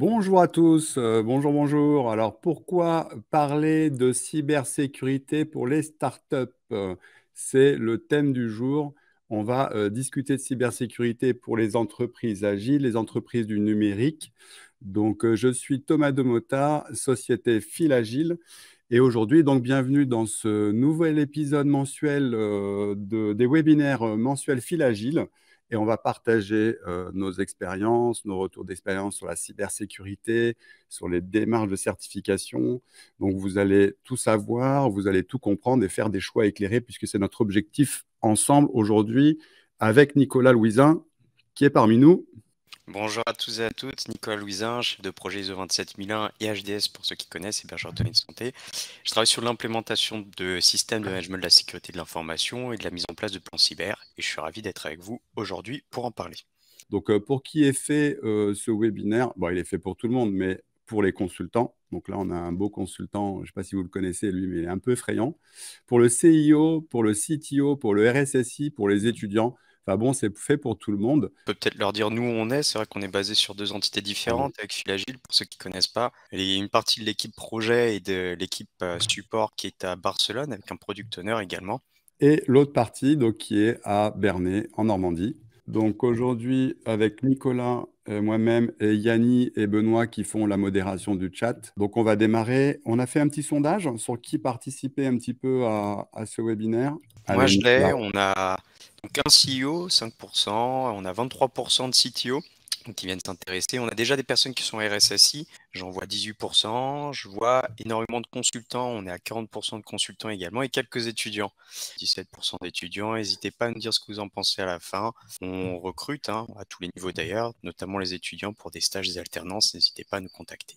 Bonjour à tous, bonjour, bonjour. Alors, pourquoi parler de cybersécurité pour les startups? C'est le thème du jour. On va discuter de cybersécurité pour les entreprises agiles, les entreprises du numérique. Donc, je suis Thomas Demota, société Fil Agile. Et aujourd'hui, donc, bienvenue dans ce nouvel épisode mensuel des webinaires mensuels Fil Agile. Et on va partager nos expériences, nos retours d'expérience sur la cybersécurité, sur les démarches de certification. Donc, vous allez tout savoir, vous allez tout comprendre et faire des choix éclairés puisque c'est notre objectif ensemble aujourd'hui avec Nicolas Louisin qui est parmi nous. Bonjour à tous et à toutes, Nicolas Louisin, chef de projet ISO 27001 et HDS pour ceux qui connaissent, hébergeur de données de santé. Je travaille sur l'implémentation de systèmes de management de la sécurité de l'information et de la mise en place de plans cyber et je suis ravi d'être avec vous aujourd'hui pour en parler. Donc, pour qui est fait ce webinaire, bon, il est fait pour tout le monde, mais pour les consultants. Donc là, on a un beau consultant, je ne sais pas si vous le connaissez, lui, mais il est un peu effrayant. Pour le CIO, pour le CTO, pour le RSSI, pour les étudiants. Enfin bon, c'est fait pour tout le monde. On peut peut-être leur dire nous où on est, c'est vrai qu'on est basé sur deux entités différentes avec Filagile pour ceux qui ne connaissent pas. Il y a une partie de l'équipe projet et de l'équipe support qui est à Barcelone avec un product owner également. Et l'autre partie, donc, qui est à Bernay, en Normandie. Donc aujourd'hui, avec Nicolas, moi-même et Yanni et Benoît qui font la modération du chat. Donc on va démarrer. On a fait un petit sondage sur qui participait un petit peu à ce webinaire. Moi Allez, je l'ai, Nicolas. on a donc un CEO, 5%, on a 23% de CTO qui viennent s'intéresser. On a déjà des personnes qui sont RSSI, j'en vois 18%, je vois énormément de consultants, on est à 40% de consultants également et quelques étudiants, 17% d'étudiants. N'hésitez pas à nous dire ce que vous en pensez à la fin. On recrute à tous les niveaux d'ailleurs, notamment les étudiants pour des stages et des alternances, n'hésitez pas à nous contacter.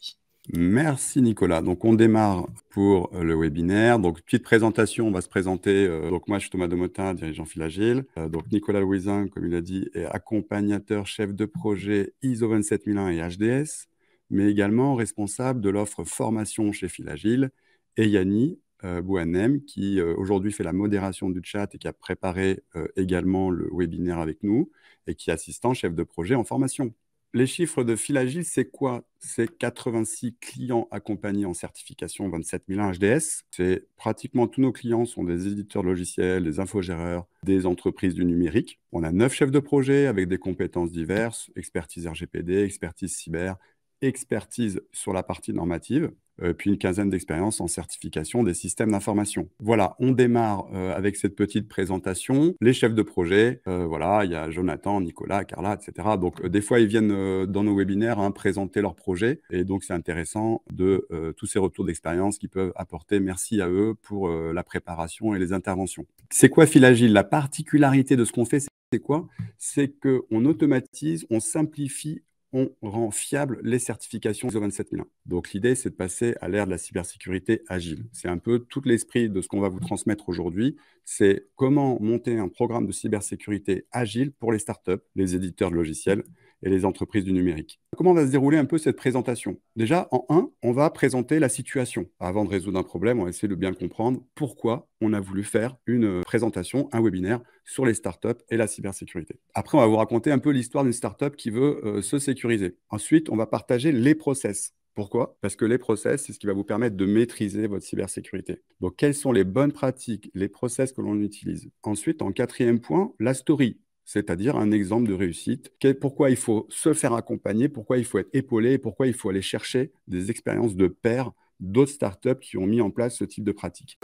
Merci Nicolas. Donc on démarre pour le webinaire. Donc petite présentation, on va se présenter. Donc moi je suis Thomas Demotin, dirigeant Filagile. Donc Nicolas Louisin, comme il a dit, est accompagnateur, chef de projet ISO 27001 et HDS, mais également responsable de l'offre formation chez Filagile. Et Yanni Bouanem, qui aujourd'hui fait la modération du chat et qui a préparé également le webinaire avec nous et qui est assistant chef de projet en formation. Les chiffres de Filagile, c'est quoi? C'est 86 clients accompagnés en certification 27001 HDS. C'est pratiquement tous nos clients sont des éditeurs de logiciels, des infogéreurs, des entreprises du numérique. On a 9 chefs de projet avec des compétences diverses, expertise RGPD, expertise cyber, expertise sur la partie normative, puis une quinzaine d'expériences en certification des systèmes d'information. Voilà, on démarre avec cette petite présentation. Les chefs de projet, voilà, il y a Jonathan, Nicolas, Carla, etc. Donc, des fois, ils viennent dans nos webinaires présenter leurs projets. Et donc, c'est intéressant de tous ces retours d'expérience qu'ils peuvent apporter. Merci à eux pour la préparation et les interventions. C'est quoi Filagile? La particularité de ce qu'on fait, c'est quoi? C'est qu'on automatise, on simplifie, on rend fiable les certifications ISO 27001. Donc, l'idée, c'est de passer à l'ère de la cybersécurité agile. C'est un peu tout l'esprit de ce qu'on va vous transmettre aujourd'hui. C'est comment monter un programme de cybersécurité agile pour les startups, les éditeurs de logiciels et les entreprises du numérique. Comment va se dérouler un peu cette présentation? Déjà, en un, on va présenter la situation. Avant de résoudre un problème, on va essayer de bien comprendre pourquoi on a voulu faire une présentation, un webinaire sur les startups et la cybersécurité. Après, on va vous raconter un peu l'histoire d'une startup qui veut se sécuriser. Ensuite, on va partager les process. Pourquoi? Parce que les process, c'est ce qui va vous permettre de maîtriser votre cybersécurité. Donc, quelles sont les bonnes pratiques, les process que l'on utilise? Ensuite, en quatrième point, la story, c'est-à-dire un exemple de réussite. Pourquoi il faut se faire accompagner, pourquoi il faut être épaulé et pourquoi il faut aller chercher des expériences de pairs d'autres startups qui ont mis en place ce type de pratique.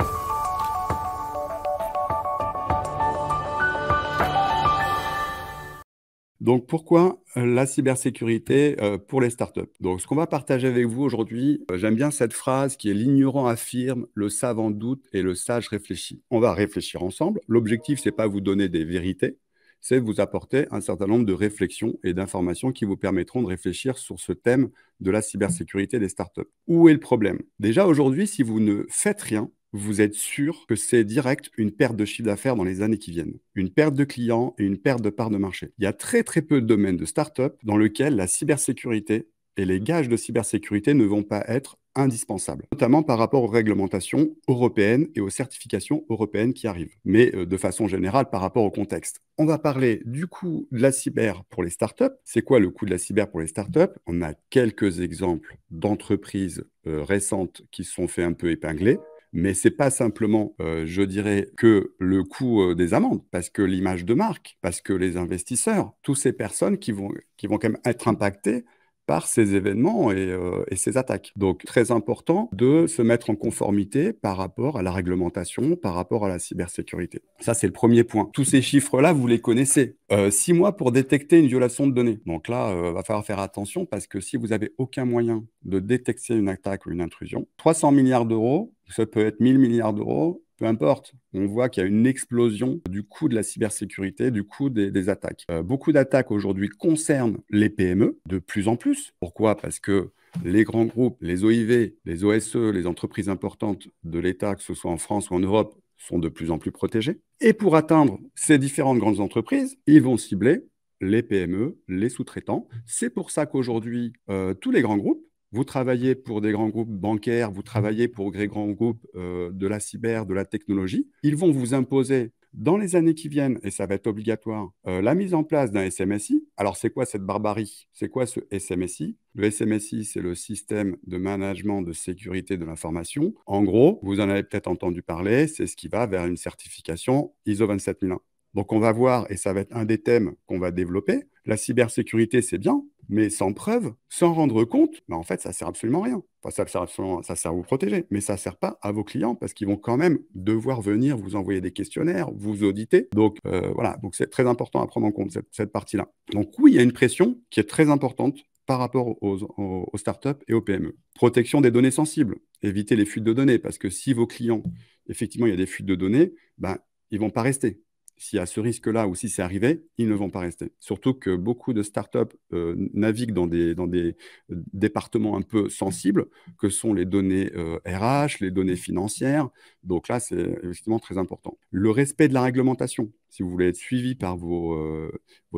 Donc, pourquoi la cybersécurité pour les startups? Donc, ce qu'on va partager avec vous aujourd'hui, j'aime bien cette phrase qui est l'ignorant affirme, le savant doute et le sage réfléchit. On va réfléchir ensemble. L'objectif, c'est pas vous donner des vérités, c'est vous apporter un certain nombre de réflexions et d'informations qui vous permettront de réfléchir sur ce thème de la cybersécurité des startups. Où est le problème? Déjà, aujourd'hui, si vous ne faites rien, vous êtes sûr que c'est direct une perte de chiffre d'affaires dans les années qui viennent, une perte de clients et une perte de part de marché. Il y a très très peu de domaines de start-up dans lesquels la cybersécurité et les gages de cybersécurité ne vont pas être indispensable, notamment par rapport aux réglementations européennes et aux certifications européennes qui arrivent, mais de façon générale par rapport au contexte. On va parler du coût de la cyber pour les startups. C'est quoi le coût de la cyber pour les startups? On a quelques exemples d'entreprises récentes qui se sont fait un peu épingler. Mais ce n'est pas simplement, je dirais, que le coût des amendes, parce que l'image de marque, parce que les investisseurs, toutes ces personnes qui vont quand même être impactées par ces événements et ces attaques. Donc, très important de se mettre en conformité par rapport à la réglementation, par rapport à la cybersécurité. Ça, c'est le premier point. Tous ces chiffres-là, vous les connaissez. 6 mois pour détecter une violation de données. Donc là, va falloir faire attention parce que si vous n'avez aucun moyen de détecter une attaque ou une intrusion, 300 milliards d'euros, ça peut être 1000 milliards d'euros, peu importe, on voit qu'il y a une explosion du coût de la cybersécurité, du coût des attaques. Beaucoup d'attaques aujourd'hui concernent les PME, de plus en plus. Pourquoi? Parce que les grands groupes, les OIV, les OSE, les entreprises importantes de l'État, que ce soit en France ou en Europe, sont de plus en plus protégées. Et pour atteindre ces différentes grandes entreprises, ils vont cibler les PME, les sous-traitants. C'est pour ça qu'aujourd'hui, tous les grands groupes, vous travaillez pour des grands groupes bancaires, vous travaillez pour des grands groupes de la cyber, de la technologie. Ils vont vous imposer dans les années qui viennent, et ça va être obligatoire, la mise en place d'un SMSI. Alors, c'est quoi cette barbarie? C'est quoi ce SMSI? Le SMSI, c'est le système de management de sécurité de l'information. En gros, vous en avez peut-être entendu parler, c'est ce qui va vers une certification ISO 27001. Donc, on va voir, et ça va être un des thèmes qu'on va développer. La cybersécurité, c'est bien, mais sans preuve, sans rendre compte, en fait, ça ne sert absolument à rien. Enfin, ça sert à vous protéger, mais ça ne sert pas à vos clients parce qu'ils vont quand même devoir venir vous envoyer des questionnaires, vous auditer. Donc, voilà, donc c'est très important à prendre en compte cette partie-là. Donc, oui, il y a une pression qui est très importante par rapport aux startups et aux PME. Protection des données sensibles, éviter les fuites de données, parce que si vos clients, effectivement, il y a des fuites de données, ils ne vont pas rester. S'il y a ce risque-là ou si c'est arrivé, ils ne vont pas rester. Surtout que beaucoup de startups naviguent dans des départements un peu sensibles, que sont les données RH, les données financières. Donc là, c'est effectivement très important. Le respect de la réglementation. Si vous voulez être suivi par vos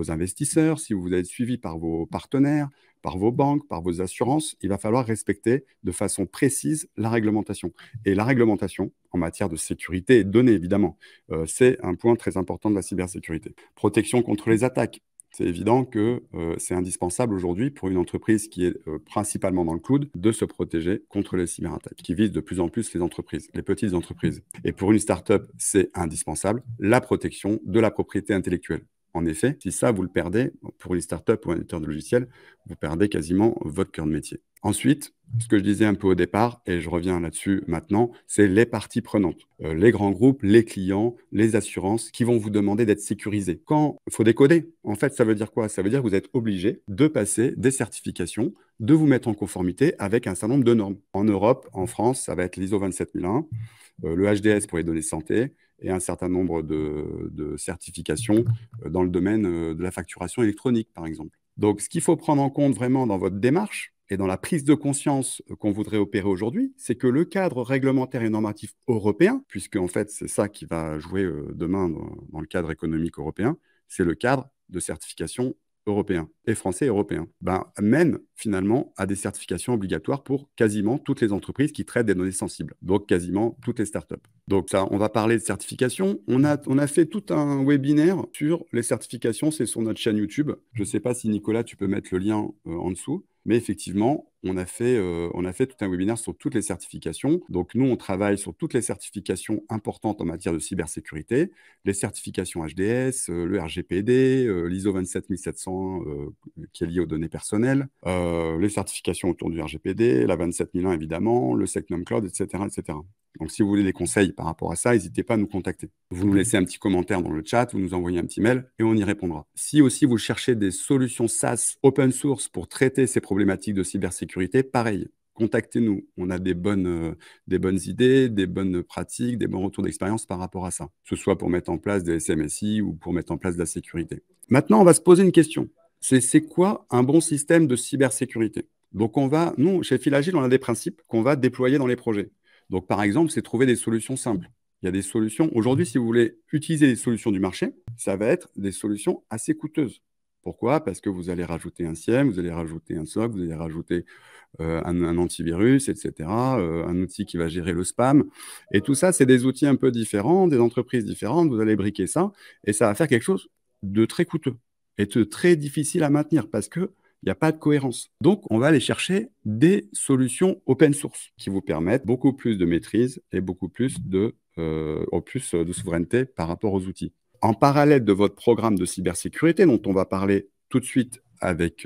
investisseurs, si vous voulez être suivi par vos partenaires, par vos banques, par vos assurances, il va falloir respecter de façon précise la réglementation. Et la réglementation, en matière de sécurité et de données, évidemment, c'est un point très important de la cybersécurité. Protection contre les attaques. C'est évident que c'est indispensable aujourd'hui pour une entreprise qui est principalement dans le cloud de se protéger contre les cyberattaques qui visent de plus en plus les entreprises, les petites entreprises. Et pour une startup, c'est indispensable, la protection de la propriété intellectuelle. En effet, si ça, vous le perdez, pour une startup ou un éditeur de logiciel, vous perdez quasiment votre cœur de métier. Ensuite, ce que je disais un peu au départ, et je reviens là-dessus maintenant, c'est les parties prenantes. Les grands groupes, les clients, les assurances qui vont vous demander d'être sécurisés. Quand il faut décoder, en fait, ça veut dire quoi? Ça veut dire que vous êtes obligé de passer des certifications, de vous mettre en conformité avec un certain nombre de normes. En Europe, en France, ça va être l'ISO 27001, le HDS pour les données santé, et un certain nombre de certifications dans le domaine de la facturation électronique, par exemple. Donc, ce qu'il faut prendre en compte vraiment dans votre démarche et dans la prise de conscience qu'on voudrait opérer aujourd'hui, c'est que le cadre réglementaire et normatif européen, puisque en fait, c'est ça qui va jouer demain dans le cadre économique européen, c'est le cadre de certification européens et français et européens, mènent finalement à des certifications obligatoires pour quasiment toutes les entreprises qui traitent des données sensibles, donc quasiment toutes les startups. Donc ça, on va parler de certification. On a fait tout un webinaire sur les certifications, c'est sur notre chaîne YouTube. Je ne sais pas si Nicolas, tu peux mettre le lien en dessous. Mais effectivement, on a fait tout un webinaire sur toutes les certifications. Donc, nous, on travaille sur toutes les certifications importantes en matière de cybersécurité, les certifications HDS, le RGPD, l'ISO 27700 qui est lié aux données personnelles, les certifications autour du RGPD, la 27001 évidemment, le Secnum Cloud, etc., etc. Donc, si vous voulez des conseils par rapport à ça, n'hésitez pas à nous contacter. Vous nous laissez un petit commentaire dans le chat, vous nous envoyez un petit mail et on y répondra. Si aussi vous cherchez des solutions SaaS open source pour traiter ces problématiques de cybersécurité, pareil, contactez-nous. On a des bonnes idées, des bonnes pratiques, des bons retours d'expérience par rapport à ça, que ce soit pour mettre en place des SMSI ou pour mettre en place de la sécurité. Maintenant, on va se poser une question. C'est quoi un bon système de cybersécurité? Donc, nous, chez Filagile, on a des principes qu'on va déployer dans les projets. Donc, par exemple, c'est trouver des solutions simples. Il y a des solutions. Aujourd'hui, si vous voulez utiliser les solutions du marché, ça va être des solutions assez coûteuses. Pourquoi? Parce que vous allez rajouter un SIEM, vous allez rajouter un SOC, vous allez rajouter un antivirus, etc., un outil qui va gérer le spam. Et tout ça, c'est des outils un peu différents, des entreprises différentes. Vous allez briquer ça et ça va faire quelque chose de très coûteux et de très difficile à maintenir parce que il n'y a pas de cohérence. Donc, on va aller chercher des solutions open source qui vous permettent beaucoup plus de maîtrise et beaucoup plus de souveraineté par rapport aux outils. En parallèle de votre programme de cybersécurité, dont on va parler tout de suite avec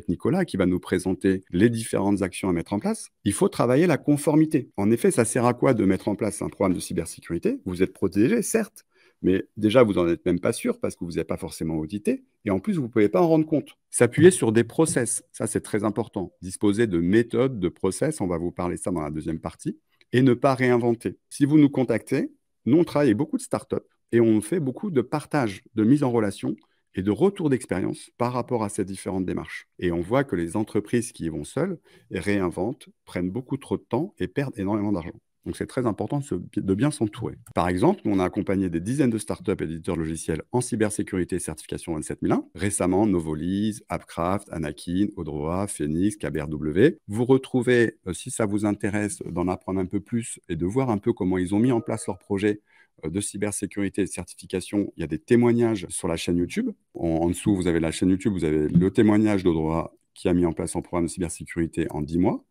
Nicolas, qui va nous présenter les différentes actions à mettre en place, il faut travailler la conformité. En effet, ça sert à quoi de mettre en place un programme de cybersécurité? Vous êtes protégé, certes, mais déjà, vous n'en êtes même pas sûr parce que vous n'êtes pas forcément audité. Et en plus, vous ne pouvez pas en rendre compte. S'appuyer sur des process, ça c'est très important. Disposer de méthodes, de process, on va vous parler de ça dans la deuxième partie, et ne pas réinventer. Si vous nous contactez, nous on travaille avec beaucoup de startups et on fait beaucoup de partage, de mise en relation et de retour d'expérience par rapport à ces différentes démarches. Et on voit que les entreprises qui y vont seules et réinventent, prennent beaucoup trop de temps et perdent énormément d'argent. Donc, c'est très important de bien s'entourer. Par exemple, on a accompagné des dizaines de startups et d'éditeurs logiciels en cybersécurité et certification 27001. Récemment, Novolise, Appcraft, Anakin, Odroa, Phoenix, KBRW. Vous retrouvez, si ça vous intéresse, d'en apprendre un peu plus et de voir un peu comment ils ont mis en place leur projet de cybersécurité et de certification. Il y a des témoignages sur la chaîne YouTube. En dessous, vous avez la chaîne YouTube, vous avez le témoignage d'Odroa qui a mis en place un programme de cybersécurité en 10 mois.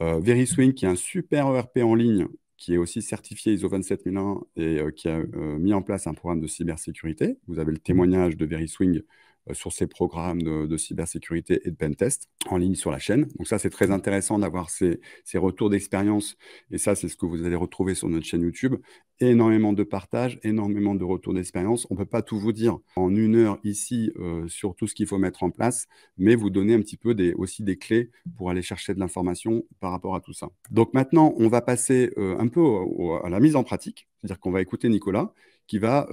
Veriswing, qui est un super ERP en ligne, qui est aussi certifié ISO 27001 et qui a mis en place un programme de cybersécurité. Vous avez le témoignage de Veriswing sur ces programmes de cybersécurité et de pentest en ligne sur la chaîne. Donc ça, c'est très intéressant d'avoir ces retours d'expérience. Et ça, c'est ce que vous allez retrouver sur notre chaîne YouTube. Énormément de partage, énormément de retours d'expérience. On ne peut pas tout vous dire en 1 heure ici sur tout ce qu'il faut mettre en place, mais vous donner un petit peu aussi des clés pour aller chercher de l'information par rapport à tout ça. Donc maintenant, on va passer un peu à la mise en pratique. C'est-à-dire qu'on va écouter Nicolas qui va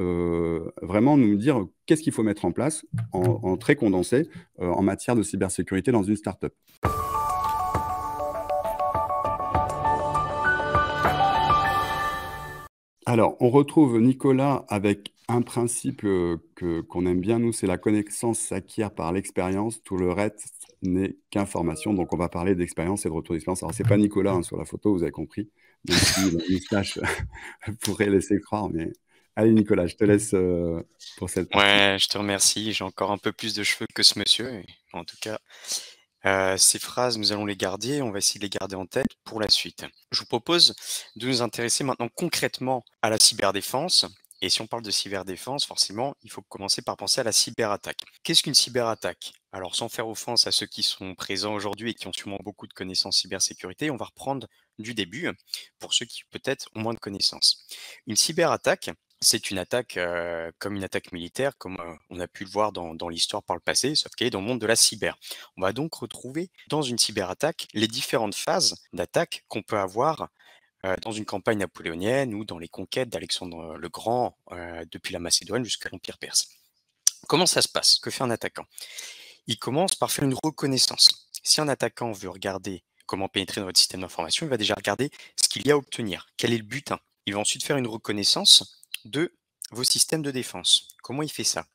vraiment nous dire qu'est-ce qu'il faut mettre en place en très condensé en matière de cybersécurité dans une startup. Alors, on retrouve Nicolas avec un principe qu'on aime bien, nous, c'est la connaissance s'acquiert par l'expérience. Tout le reste n'est qu'information. Donc, on va parler d'expérience et de retour d'expérience. Alors, c'est pas Nicolas hein, sur la photo, vous avez compris, même si la moustache pourrait laisser croire. Mais allez, Nicolas, je te laisse pour cette partie. Ouais, je te remercie. J'ai encore un peu plus de cheveux que ce monsieur. Et en tout cas, ces phrases, nous allons les garder. On va essayer de les garder en tête pour la suite. Je vous propose de nous intéresser maintenant concrètement à la cyberdéfense. Et si on parle de cyberdéfense, forcément, il faut commencer par penser à la cyberattaque. Qu'est-ce qu'une cyberattaque? Alors, sans faire offense à ceux qui sont présents aujourd'hui et qui ont sûrement beaucoup de connaissances cybersécurité, on va reprendre du début pour ceux qui peut-être ont moins de connaissances. Une cyberattaque, c'est une attaque comme une attaque militaire, comme on a pu le voir dans l'histoire par le passé, sauf qu'elle est dans le monde de la cyber. On va donc retrouver dans une cyberattaque les différentes phases d'attaque qu'on peut avoir dans une campagne napoléonienne ou dans les conquêtes d'Alexandre le Grand depuis la Macédoine jusqu'à l'Empire perse. Comment ça se passe? Que fait un attaquant? Il commence par faire une reconnaissance. Si un attaquant veut regarder comment pénétrer dans votre système d'information, il va déjà regarder ce qu'il y a à obtenir, quel est le butin. Il va ensuite faire une reconnaissance de vos systèmes de défense. Comment il fait ça?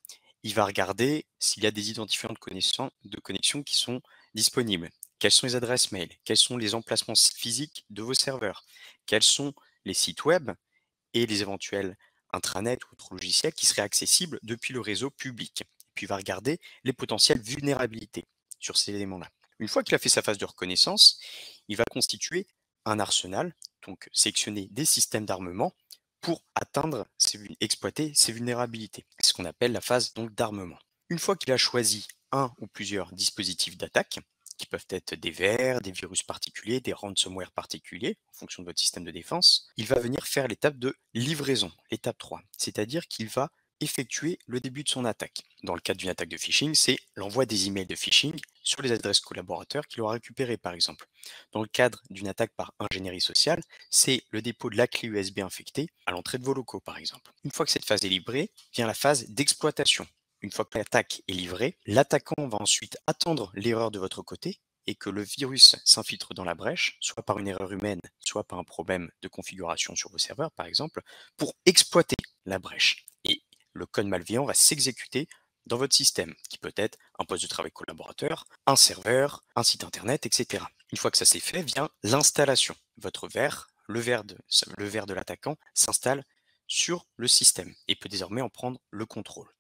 Il va regarder s'il y a des identifiants de connexion qui sont disponibles. Quelles sont les adresses mail? Quels sont les emplacements physiques de vos serveurs? Quels sont les sites web et les éventuels intranets ou autres logiciels qui seraient accessibles depuis le réseau public? Puis il va regarder les potentielles vulnérabilités sur ces éléments-là. Une fois qu'il a fait sa phase de reconnaissance, il va constituer un arsenal, donc sélectionner des systèmes d'armement pour exploiter ces vulnérabilités. C'est ce qu'on appelle la phase donc d'armement. Une fois qu'il a choisi un ou plusieurs dispositifs d'attaque, qui peuvent être des vers, des virus particuliers, des ransomware particuliers, en fonction de votre système de défense, il va venir faire l'étape de livraison, l'étape 3, c'est-à-dire qu'il va effectuer le début de son attaque. Dans le cadre d'une attaque de phishing, c'est l'envoi des emails de phishing sur les adresses collaborateurs qu'il aura récupérées, par exemple. Dans le cadre d'une attaque par ingénierie sociale, c'est le dépôt de la clé USB infectée à l'entrée de vos locaux, par exemple. Une fois que cette phase est livrée, vient la phase d'exploitation. Une fois que l'attaque est livrée, l'attaquant va ensuite attendre l'erreur de votre côté et que le virus s'infiltre dans la brèche, soit par une erreur humaine, soit par un problème de configuration sur vos serveurs, par exemple, pour exploiter la brèche. Et le code malveillant va s'exécuter dans votre système, qui peut être un poste de travail collaborateur, un serveur, un site internet, etc. Une fois que ça s'est fait, vient l'installation. Votre verre, le verre de l'attaquant s'installe sur le système et peut désormais en prendre le contrôle.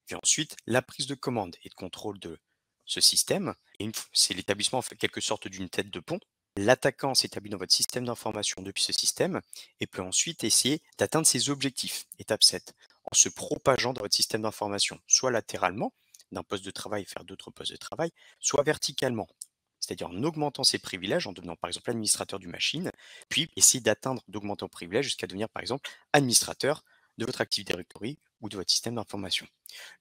Puis ensuite, la prise de commande et de contrôle de ce système. C'est l'établissement en fait, quelque sorte d'une tête de pont. L'attaquant s'établit dans votre système d'information depuis ce système et peut ensuite essayer d'atteindre ses objectifs, étape 7, en se propageant dans votre système d'information, soit latéralement, d'un poste de travail vers d'autres postes de travail, soit verticalement, c'est-à-dire en augmentant ses privilèges, en devenant par exemple administrateur du machine, puis essayer d'atteindre, d'augmenter en privilèges jusqu'à devenir par exemple administrateur de votre Active Directory ou de votre système d'information.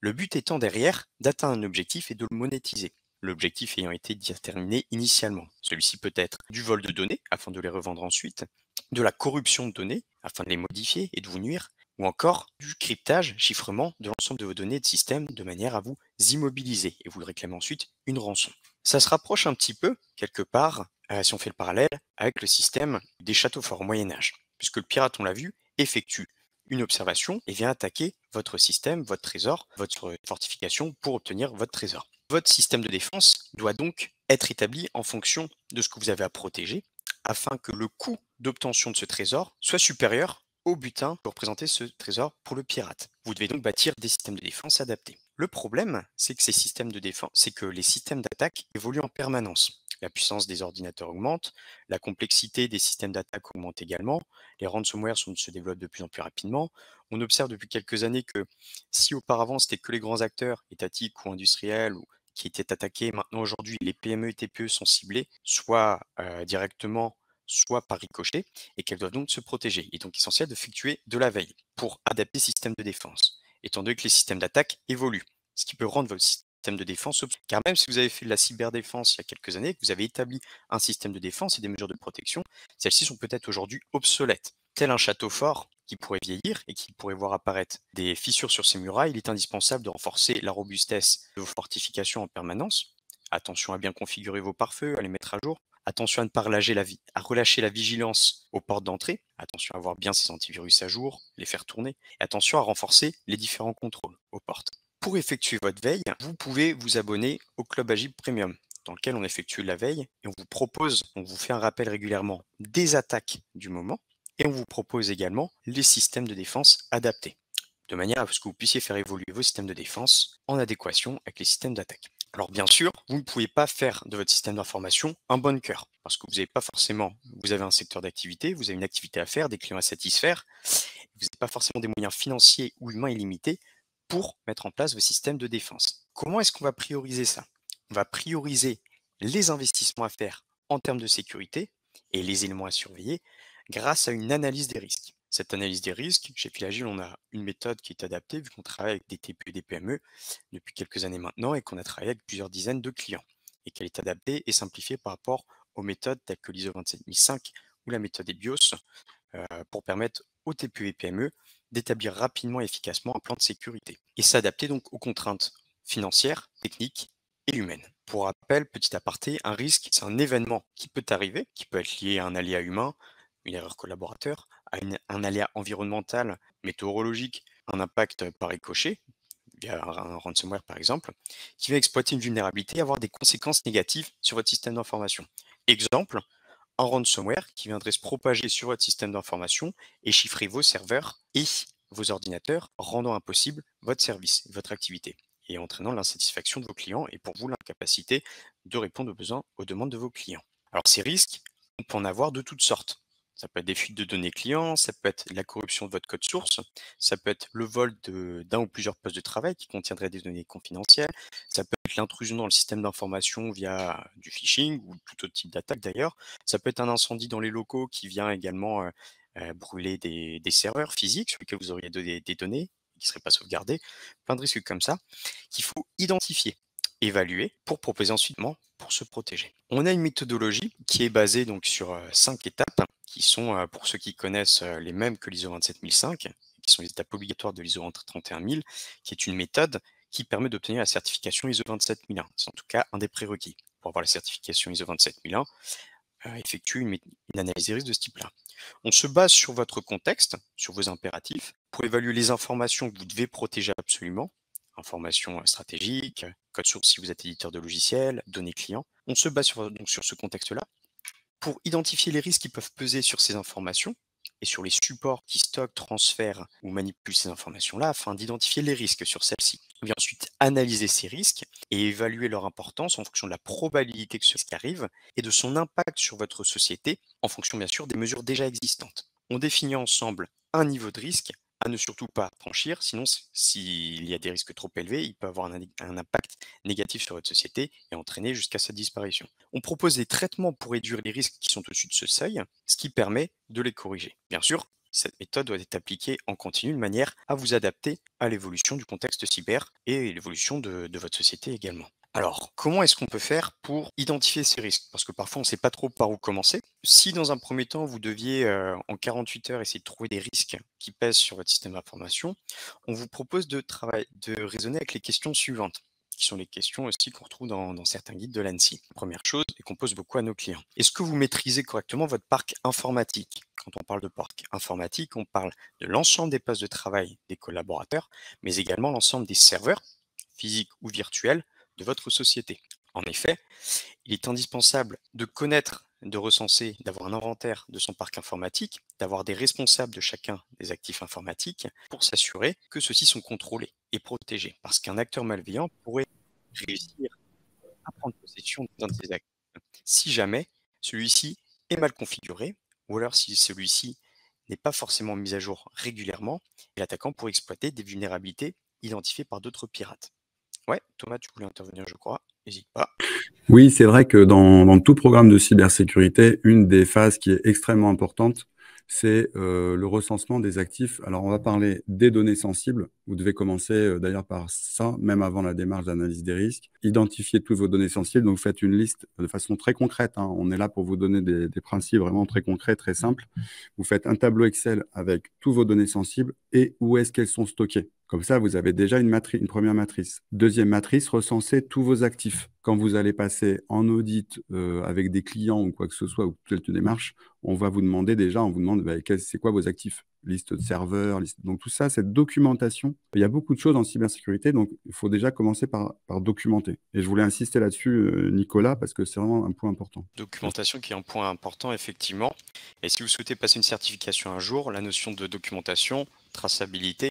Le but étant derrière d'atteindre un objectif et de le monétiser. L'objectif ayant été déterminé initialement. Celui-ci peut être du vol de données afin de les revendre ensuite, de la corruption de données afin de les modifier et de vous nuire, ou encore du cryptage, chiffrement de l'ensemble de vos données de système de manière à vous immobiliser et vous le réclamez ensuite une rançon. Ça se rapproche un petit peu, quelque part, si on fait le parallèle, avec le système des châteaux forts au Moyen-Âge, puisque le pirate, on l'a vu, effectue une observation et vient attaquer votre système, votre trésor, votre fortification pour obtenir votre trésor. Votre système de défense doit donc être établi en fonction de ce que vous avez à protéger afin que le coût d'obtention de ce trésor soit supérieur au butin que représentait ce trésor pour le pirate. Vous devez donc bâtir des systèmes de défense adaptés. Le problème, c'est que les systèmes d'attaque évoluent en permanence. La puissance des ordinateurs augmente, la complexité des systèmes d'attaque augmente également, les ransomware se développent de plus en plus rapidement. On observe depuis quelques années que si auparavant c'était que les grands acteurs étatiques ou industriels ou qui étaient attaqués, maintenant aujourd'hui les PME et TPE sont ciblées, soit directement, soit par ricochet, et qu'elles doivent donc se protéger. Il est donc essentiel d'effectuer de la veille pour adapter le système de défense, étant donné que les systèmes d'attaque évoluent, ce qui peut rendre votre système de défense obsolète. Car même si vous avez fait de la cyberdéfense il y a quelques années, que vous avez établi un système de défense et des mesures de protection, celles-ci sont peut-être aujourd'hui obsolètes. Tel un château fort qui pourrait vieillir et qui pourrait voir apparaître des fissures sur ses murailles, il est indispensable de renforcer la robustesse de vos fortifications en permanence. Attention à bien configurer vos pare-feux, à les mettre à jour. Attention à ne pas relâcher la vigilance aux portes d'entrée. Attention à avoir bien ces antivirus à jour, les faire tourner. Et attention à renforcer les différents contrôles aux portes. Pour effectuer votre veille, vous pouvez vous abonner au Club Agile Premium, dans lequel on effectue la veille et on vous fait un rappel régulièrement des attaques du moment et on vous propose également les systèmes de défense adaptés, de manière à ce que vous puissiez faire évoluer vos systèmes de défense en adéquation avec les systèmes d'attaque. Alors bien sûr, vous ne pouvez pas faire de votre système d'information un bunker, parce que vous avez un secteur d'activité, vous avez une activité à faire, des clients à satisfaire, vous n'avez pas forcément des moyens financiers ou humains illimités pour mettre en place vos systèmes de défense. Comment est-ce qu'on va prioriser ça? On va prioriser les investissements à faire en termes de sécurité et les éléments à surveiller grâce à une analyse des risques. Cette analyse des risques, chez Filagile, on a une méthode qui est adaptée vu qu'on travaille avec des TPE et des PME depuis quelques années maintenant et qu'on a travaillé avec plusieurs dizaines de clients et qu'elle est adaptée et simplifiée par rapport aux méthodes telles que l'ISO 27005 ou la méthode EBIOS pour permettre aux TPE et PME d'établir rapidement et efficacement un plan de sécurité et s'adapter donc aux contraintes financières, techniques et humaines. Pour rappel, petit aparté, un risque, c'est un événement qui peut arriver, qui peut être lié à un aléa humain, une erreur collaborateur, à un aléa environnemental, météorologique, un impact par ricochet, via un ransomware par exemple, qui va exploiter une vulnérabilité et avoir des conséquences négatives sur votre système d'information. Exemple, un ransomware qui viendrait se propager sur votre système d'information et chiffrer vos serveurs et vos ordinateurs, rendant impossible votre service, votre activité, et entraînant l'insatisfaction de vos clients et pour vous l'incapacité de répondre aux besoins, aux demandes de vos clients. Alors ces risques, on peut en avoir de toutes sortes. Ça peut être des fuites de données clients, ça peut être la corruption de votre code source, ça peut être le vol d'un ou plusieurs postes de travail qui contiendraient des données confidentielles, ça peut être l'intrusion dans le système d'information via du phishing ou tout autre type d'attaque d'ailleurs, ça peut être un incendie dans les locaux qui vient également brûler des serveurs physiques sur lesquels vous auriez des données qui ne seraient pas sauvegardées, plein de risques comme ça qu'il faut identifier, évaluer pour proposer ensuite pour se protéger. On a une méthodologie qui est basée donc sur 5 étapes qui sont, pour ceux qui connaissent, les mêmes que l'ISO 27005, qui sont les étapes obligatoires de l'ISO 31000, qui est une méthode qui permet d'obtenir la certification ISO 27001. C'est en tout cas un des prérequis. Pour avoir la certification ISO 27001, effectue une analyse des risques de ce type-là. On se base sur votre contexte, sur vos impératifs, pour évaluer les informations que vous devez protéger absolument, informations stratégiques, code source si vous êtes éditeur de logiciels, données clients. On se base donc sur ce contexte-là Pour identifier les risques qui peuvent peser sur ces informations et sur les supports qui stockent, transfèrent ou manipulent ces informations-là afin d'identifier les risques sur celles-ci. On vient ensuite analyser ces risques et évaluer leur importance en fonction de la probabilité que ce risque arrive et de son impact sur votre société en fonction bien sûr des mesures déjà existantes. On définit ensemble un niveau de risque à ne surtout pas franchir, sinon s'il y a des risques trop élevés, il peut avoir un impact négatif sur votre société et entraîner jusqu'à sa disparition. On propose des traitements pour réduire les risques qui sont au-dessus de ce seuil, ce qui permet de les corriger. Bien sûr, cette méthode doit être appliquée en continu de manière à vous adapter à l'évolution du contexte cyber et l'évolution de votre société également. Alors, comment est-ce qu'on peut faire pour identifier ces risques? Parce que parfois, on ne sait pas trop par où commencer. Si dans un premier temps, vous deviez en 48 heures essayer de trouver des risques qui pèsent sur votre système d'information, on vous propose de raisonner avec les questions suivantes, qui sont les questions aussi qu'on retrouve dans certains guides de l'ANSSI. Première chose, et qu'on pose beaucoup à nos clients. Est-ce que vous maîtrisez correctement votre parc informatique? Quand on parle de parc informatique, on parle de l'ensemble des postes de travail des collaborateurs, mais également l'ensemble des serveurs, physiques ou virtuels, de votre société. En effet, il est indispensable de connaître, de recenser, d'avoir un inventaire de son parc informatique, d'avoir des responsables de chacun des actifs informatiques pour s'assurer que ceux-ci sont contrôlés et protégés. Parce qu'un acteur malveillant pourrait réussir à prendre possession d'un de ces actifs si jamais celui-ci est mal configuré ou alors si celui-ci n'est pas forcément mis à jour régulièrement et l'attaquant pourrait exploiter des vulnérabilités identifiées par d'autres pirates. Ouais, Thomas, tu voulais intervenir, je crois. N'hésite pas. Oui, c'est vrai que dans tout programme de cybersécurité, une des phases qui est extrêmement importante, c'est le recensement des actifs. Alors, on va parler des données sensibles. Vous devez commencer d'ailleurs par ça, même avant la démarche d'analyse des risques. Identifier toutes vos données sensibles. Donc, vous faites une liste de façon très concrète, hein. On est là pour vous donner des principes vraiment très concrets, très simples. Vous faites un tableau Excel avec toutes vos données sensibles et où est-ce qu'elles sont stockées. Comme ça, vous avez déjà une première matrice. Deuxième matrice, recensez tous vos actifs. Quand vous allez passer en audit avec des clients ou quoi que ce soit, ou toute démarche, on va vous demander déjà, on vous demande c'est quoi vos actifs, liste de serveurs, donc tout ça, cette documentation. Il y a beaucoup de choses en cybersécurité, donc il faut déjà commencer par documenter. Et je voulais insister là-dessus, Nicolas, parce que c'est vraiment un point important. Documentation qui est un point important, effectivement. Et si vous souhaitez passer une certification un jour, la notion de documentation, traçabilité,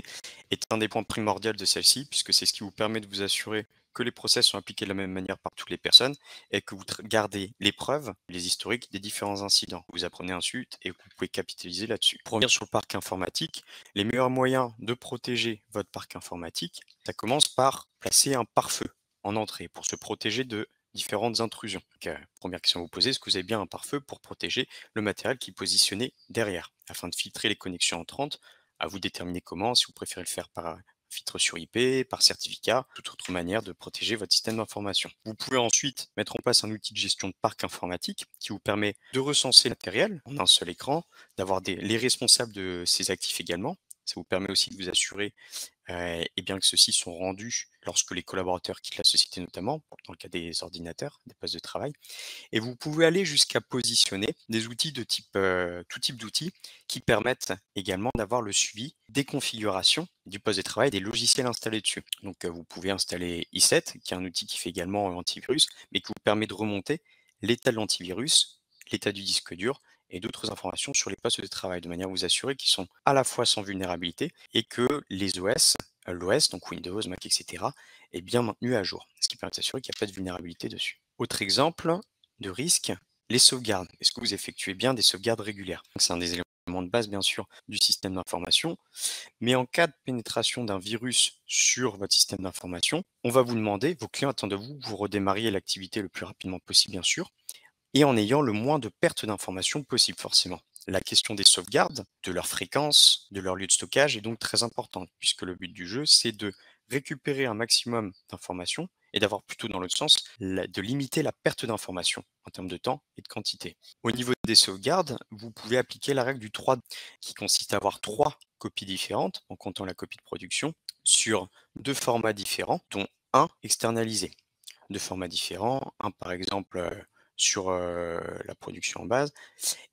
est un des points primordiaux de celle-ci, puisque c'est ce qui vous permet de vous assurer que les process sont appliqués de la même manière par toutes les personnes et que vous gardez les preuves, les historiques des différents incidents. Vous apprenez ensuite et vous pouvez capitaliser là-dessus. Pour revenir sur le parc informatique, les meilleurs moyens de protéger votre parc informatique, ça commence par placer un pare-feu en entrée pour se protéger de différentes intrusions. Donc, première question à vous poser, est-ce que vous avez bien un pare-feu pour protéger le matériel qui est positionné derrière, afin de filtrer les connexions entrantes? À vous de déterminer comment, si vous préférez le faire par filtre sur IP, par certificat, toute autre manière de protéger votre système d'information. Vous pouvez ensuite mettre en place un outil de gestion de parc informatique qui vous permet de recenser le matériel en un seul écran, d'avoir les responsables de ces actifs également. Ça vous permet aussi de vous assurer et bien que ceux-ci sont rendus lorsque les collaborateurs quittent la société notamment, dans le cas des ordinateurs, des postes de travail. Et vous pouvez aller jusqu'à positionner des outils de type, tout type d'outils qui permettent également d'avoir le suivi des configurations du poste de travail et des logiciels installés dessus. Donc vous pouvez installer i7, qui est un outil qui fait également antivirus, mais qui vous permet de remonter l'état de l'antivirus, l'état du disque dur, et d'autres informations sur les postes de travail, de manière à vous assurer qu'ils sont à la fois sans vulnérabilité et que les OS, l'OS, donc Windows, Mac, etc., est bien maintenu à jour, ce qui permet de s'assurer qu'il n'y a pas de vulnérabilité dessus. Autre exemple de risque, les sauvegardes. Est-ce que vous effectuez bien des sauvegardes régulières? C'est un des éléments de base, bien sûr, du système d'information. Mais en cas de pénétration d'un virus sur votre système d'information, on va vous demander, vos clients attendent de vous, que vous redémarriez l'activité le plus rapidement possible, bien sûr, et en ayant le moins de pertes d'informations possible, forcément. La question des sauvegardes, de leur fréquence, de leur lieu de stockage est donc très importante, puisque le but du jeu, c'est de récupérer un maximum d'informations et d'avoir plutôt dans l'autre sens, de limiter la perte d'informations en termes de temps et de quantité. Au niveau des sauvegardes, vous pouvez appliquer la règle du 3, qui consiste à avoir 3 copies différentes, en comptant la copie de production, sur 2 formats différents, dont un externalisé. 2 formats différents, un par exemple sur la production en base,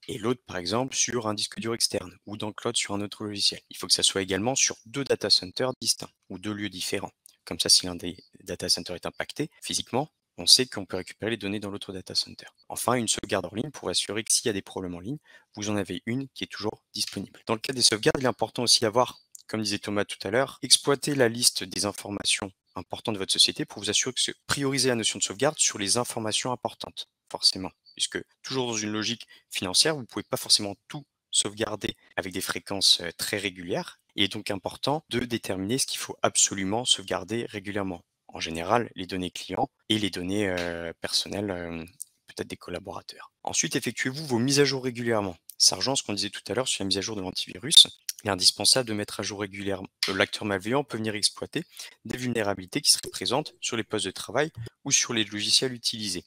et l'autre par exemple sur un disque dur externe, ou dans le cloud sur un autre logiciel. Il faut que ça soit également sur 2 data centers distincts, ou 2 lieux différents. Comme ça, si l'un des data centers est impacté physiquement, on sait qu'on peut récupérer les données dans l'autre data center. Enfin, une sauvegarde hors ligne pour assurer que s'il y a des problèmes en ligne, vous en avez une qui est toujours disponible. Dans le cas des sauvegardes, il est important aussi d'avoir, comme disait Thomas tout à l'heure, exploiter la liste des informations importantes de votre société pour vous assurer que prioriser la notion de sauvegarde sur les informations importantes, forcément. Puisque toujours dans une logique financière, vous ne pouvez pas forcément tout sauvegarder avec des fréquences très régulières. Il est donc important de déterminer ce qu'il faut absolument sauvegarder régulièrement. En général, les données clients et les données personnelles, peut-être des collaborateurs. Ensuite, effectuez-vous vos mises à jour régulièrement. Ça rejoint ce qu'on disait tout à l'heure sur la mise à jour de l'antivirus. Il est indispensable de mettre à jour régulièrement. L'acteur malveillant peut venir exploiter des vulnérabilités qui seraient présentes sur les postes de travail ou sur les logiciels utilisés.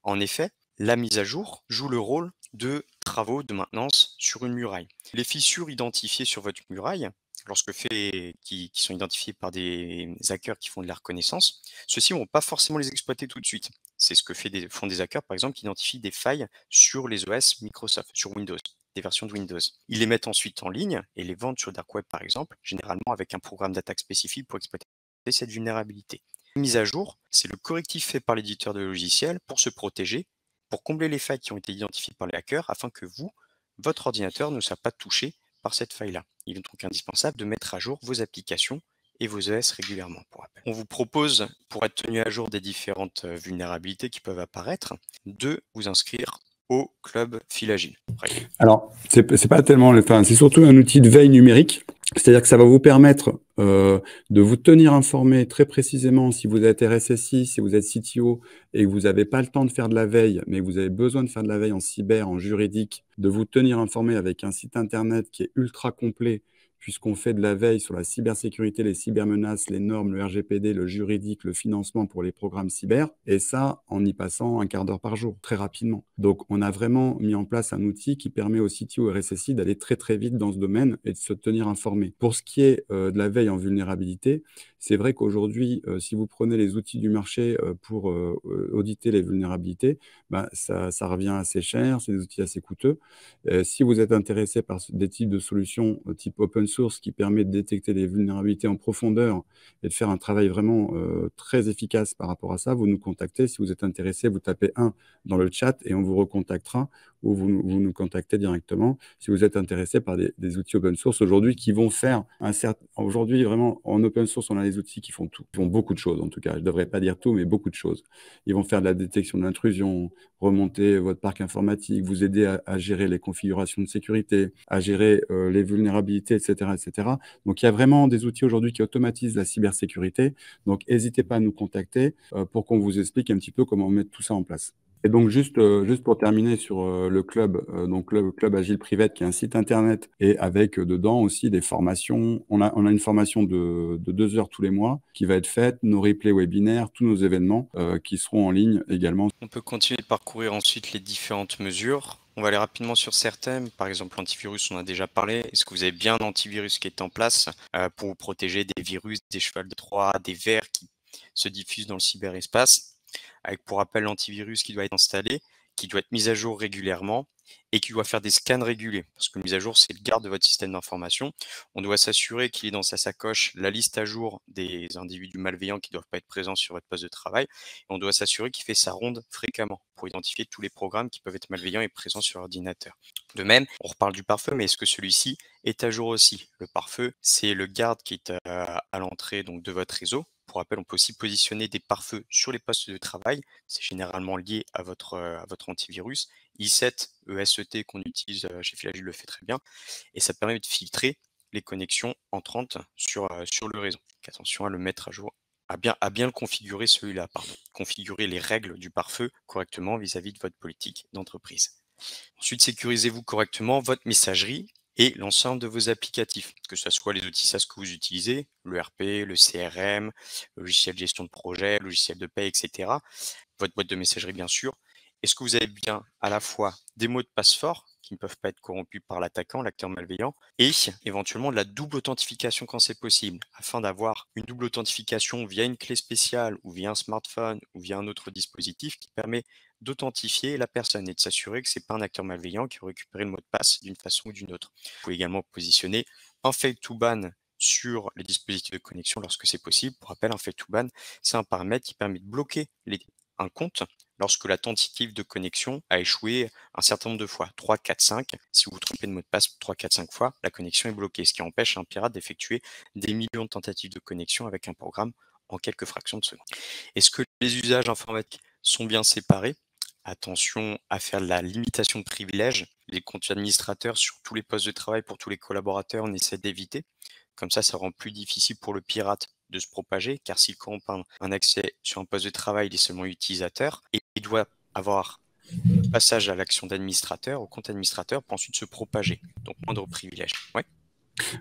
En effet, la mise à jour joue le rôle de travaux de maintenance sur une muraille. Les fissures identifiées sur votre muraille, qui sont identifiées par des hackers qui font de la reconnaissance, ceux-ci ne vont pas forcément les exploiter tout de suite. C'est ce que font des hackers, par exemple, qui identifient des failles sur les OS Microsoft, sur Windows, des versions de Windows. Ils les mettent ensuite en ligne et les vendent sur Dark Web, par exemple, généralement avec un programme d'attaque spécifique pour exploiter cette vulnérabilité. Mise à jour, c'est le correctif fait par l'éditeur de logiciel pour se protéger, pour combler les failles qui ont été identifiées par les hackers, afin que votre ordinateur ne soit pas touché par cette faille-là. Il est donc indispensable de mettre à jour vos applications et vos OS régulièrement, pour rappel. On vous propose, pour être tenu à jour des différentes vulnérabilités qui peuvent apparaître, de vous inscrire au club Filagile. Alors, c'est pas tellement, enfin, c'est surtout un outil de veille numérique. C'est-à-dire que ça va vous permettre de vous tenir informé très précisément si vous êtes RSSI, si vous êtes CTO et que vous n'avez pas le temps de faire de la veille, mais que vous avez besoin de faire de la veille en cyber, en juridique, de vous tenir informé avec un site internet qui est ultra complet, puisqu'on fait de la veille sur la cybersécurité, les cybermenaces, les normes, le RGPD, le juridique, le financement pour les programmes cyber, et ça en y passant un quart d'heure par jour, très rapidement. Donc, on a vraiment mis en place un outil qui permet aux CTO et RSSI d'aller très très vite dans ce domaine et de se tenir informé. Pour ce qui est de la veille en vulnérabilité, c'est vrai qu'aujourd'hui, si vous prenez les outils du marché pour auditer les vulnérabilités, bah, ça revient assez cher, c'est des outils assez coûteux. Si vous êtes intéressé par des types de solutions type open source qui permet de détecter les vulnérabilités en profondeur et de faire un travail vraiment très efficace par rapport à ça, vous nous contactez. Si vous êtes intéressé, vous tapez 1 dans le chat et on vous recontactera ou vous nous contactez directement si vous êtes intéressé par des outils open source aujourd'hui qui vont faire un certain... Aujourd'hui, vraiment, en open source, on a des outils qui font tout, qui font beaucoup de choses en tout cas. Je ne devrais pas dire tout, mais beaucoup de choses. Ils vont faire de la détection de l'intrusion, remonter votre parc informatique, vous aider à gérer les configurations de sécurité, à gérer les vulnérabilités, etc., etc. Donc, il y a vraiment des outils aujourd'hui qui automatisent la cybersécurité. Donc, n'hésitez pas à nous contacter pour qu'on vous explique un petit peu comment mettre tout ça en place. Et donc, juste pour terminer sur le club, donc le Club Agile Private, qui est un site internet et avec dedans aussi des formations. On a une formation de 2 heures tous les mois qui va être faite, nos replays webinaires, tous nos événements qui seront en ligne également. On peut continuer de parcourir ensuite les différentes mesures. On va aller rapidement sur certaines. Par exemple, l'antivirus, on a déjà parlé. Est-ce que vous avez bien un antivirus qui est en place pour vous protéger des virus, des chevals de Troie, des vers qui se diffusent dans le cyberespace? Avec pour rappel l'antivirus qui doit être installé, qui doit être mis à jour régulièrement et qui doit faire des scans réguliers. Parce que la mise à jour, c'est le garde de votre système d'information. On doit s'assurer qu'il est dans sa sacoche la liste à jour des individus malveillants qui ne doivent pas être présents sur votre poste de travail. Et on doit s'assurer qu'il fait sa ronde fréquemment pour identifier tous les programmes qui peuvent être malveillants et présents sur l'ordinateur. De même, on reparle du pare-feu, mais est-ce que celui-ci est à jour aussi? Le pare-feu, c'est le garde qui est à l'entrée donc, de votre réseau. Pour rappel, on peut aussi positionner des pare-feux sur les postes de travail. C'est généralement lié à votre antivirus. i7, ESET qu'on utilise chez Filagile le fait très bien. Et ça permet de filtrer les connexions entrantes sur le réseau. Donc, attention à le mettre à jour, à bien le configurer celui-là, pardon. Configurer les règles du pare-feu correctement vis-à-vis de votre politique d'entreprise. Ensuite, sécurisez-vous correctement votre messagerie et l'ensemble de vos applicatifs, que ce soit les outils SaaS que vous utilisez, le RP, le CRM, le logiciel de gestion de projet, le logiciel de paie, etc. Votre boîte de messagerie, bien sûr. Est-ce que vous avez bien à la fois des mots de passe forts qui ne peuvent pas être corrompus par l'attaquant, l'acteur malveillant, et éventuellement de la double authentification quand c'est possible, afin d'avoir une double authentification via une clé spéciale ou via un smartphone ou via un autre dispositif qui permet d'authentifier la personne et de s'assurer que ce n'est pas un acteur malveillant qui a récupéré le mot de passe d'une façon ou d'une autre. Vous pouvez également positionner un fail to ban sur les dispositifs de connexion lorsque c'est possible. Pour rappel, un fail to ban, c'est un paramètre qui permet de bloquer les un compte lorsque la tentative de connexion a échoué un certain nombre de fois, 3, 4, 5. Si vous vous trompez de mot de passe 3, 4, 5 fois, la connexion est bloquée, ce qui empêche un pirate d'effectuer des millions de tentatives de connexion avec un programme en quelques fractions de seconde. Est-ce que les usages informatiques sont bien séparés? Attention à faire de la limitation de privilèges. Les comptes administrateurs sur tous les postes de travail pour tous les collaborateurs, on essaie d'éviter. Comme ça rend plus difficile pour le pirate de se propager, car s'il corrompt un accès sur un poste de travail, il est seulement utilisateur et il doit avoir passage à l'action d'administrateur, au compte administrateur, pour ensuite se propager. Donc, moindre privilège. Ouais.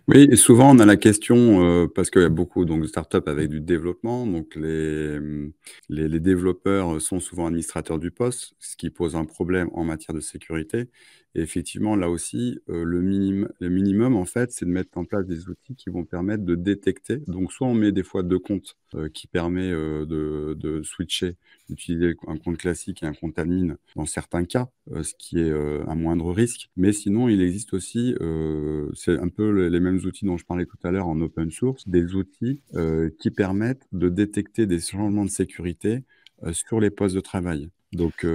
Oui, et souvent on a la question, parce qu'il y a beaucoup donc, de startups avec du développement, donc les développeurs sont souvent administrateurs du poste, ce qui pose un problème en matière de sécurité. Et effectivement, là aussi, le minimum, en fait, c'est de mettre en place des outils qui vont permettre de détecter. Donc, soit on met des fois deux comptes qui permet de switcher, d'utiliser un compte classique et un compte admin dans certains cas, ce qui est un moindre risque. Mais sinon, il existe aussi, c'est un peu les mêmes outils dont je parlais tout à l'heure en open source, des outils qui permettent de détecter des changements de sécurité sur les postes de travail. Donc,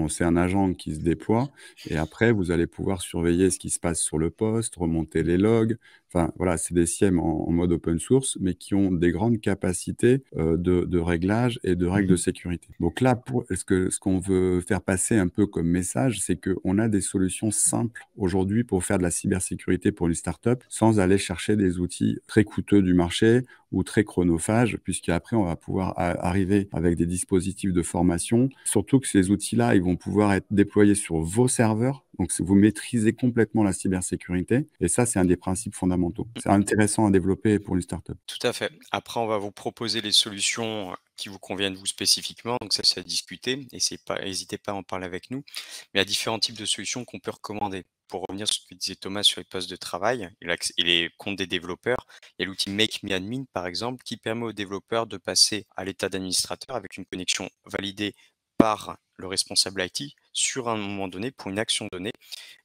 c'est un agent qui se déploie et après, vous allez pouvoir surveiller ce qui se passe sur le poste, remonter les logs. Enfin, voilà, c'est des SIEM en mode open source, mais qui ont des grandes capacités de réglage et de règles de sécurité. Donc là, ce qu'on veut faire passer un peu comme message, c'est qu'on a des solutions simples aujourd'hui pour faire de la cybersécurité pour une startup sans aller chercher des outils très coûteux du marché ou très chronophages, puisqu'après, on va pouvoir arriver avec des dispositifs de formation. Surtout que ces outils-là, ils vont pouvoir être déployés sur vos serveurs. Donc, vous maîtrisez complètement la cybersécurité. Et ça, c'est un des principes fondamentaux. C'est intéressant à développer pour une startup. Tout à fait. Après, on va vous proposer les solutions qui vous conviennent vous spécifiquement. Donc ça, c'est à discuter. N'hésitez pas à en parler avec nous. Mais il y a différents types de solutions qu'on peut recommander. Pour revenir sur ce que disait Thomas sur les postes de travail et les comptes des développeurs, il y a l'outil Make Me Admin, par exemple, qui permet aux développeurs de passer à l'état d'administrateur avec une connexion validée par le responsable IT sur un moment donné pour une action donnée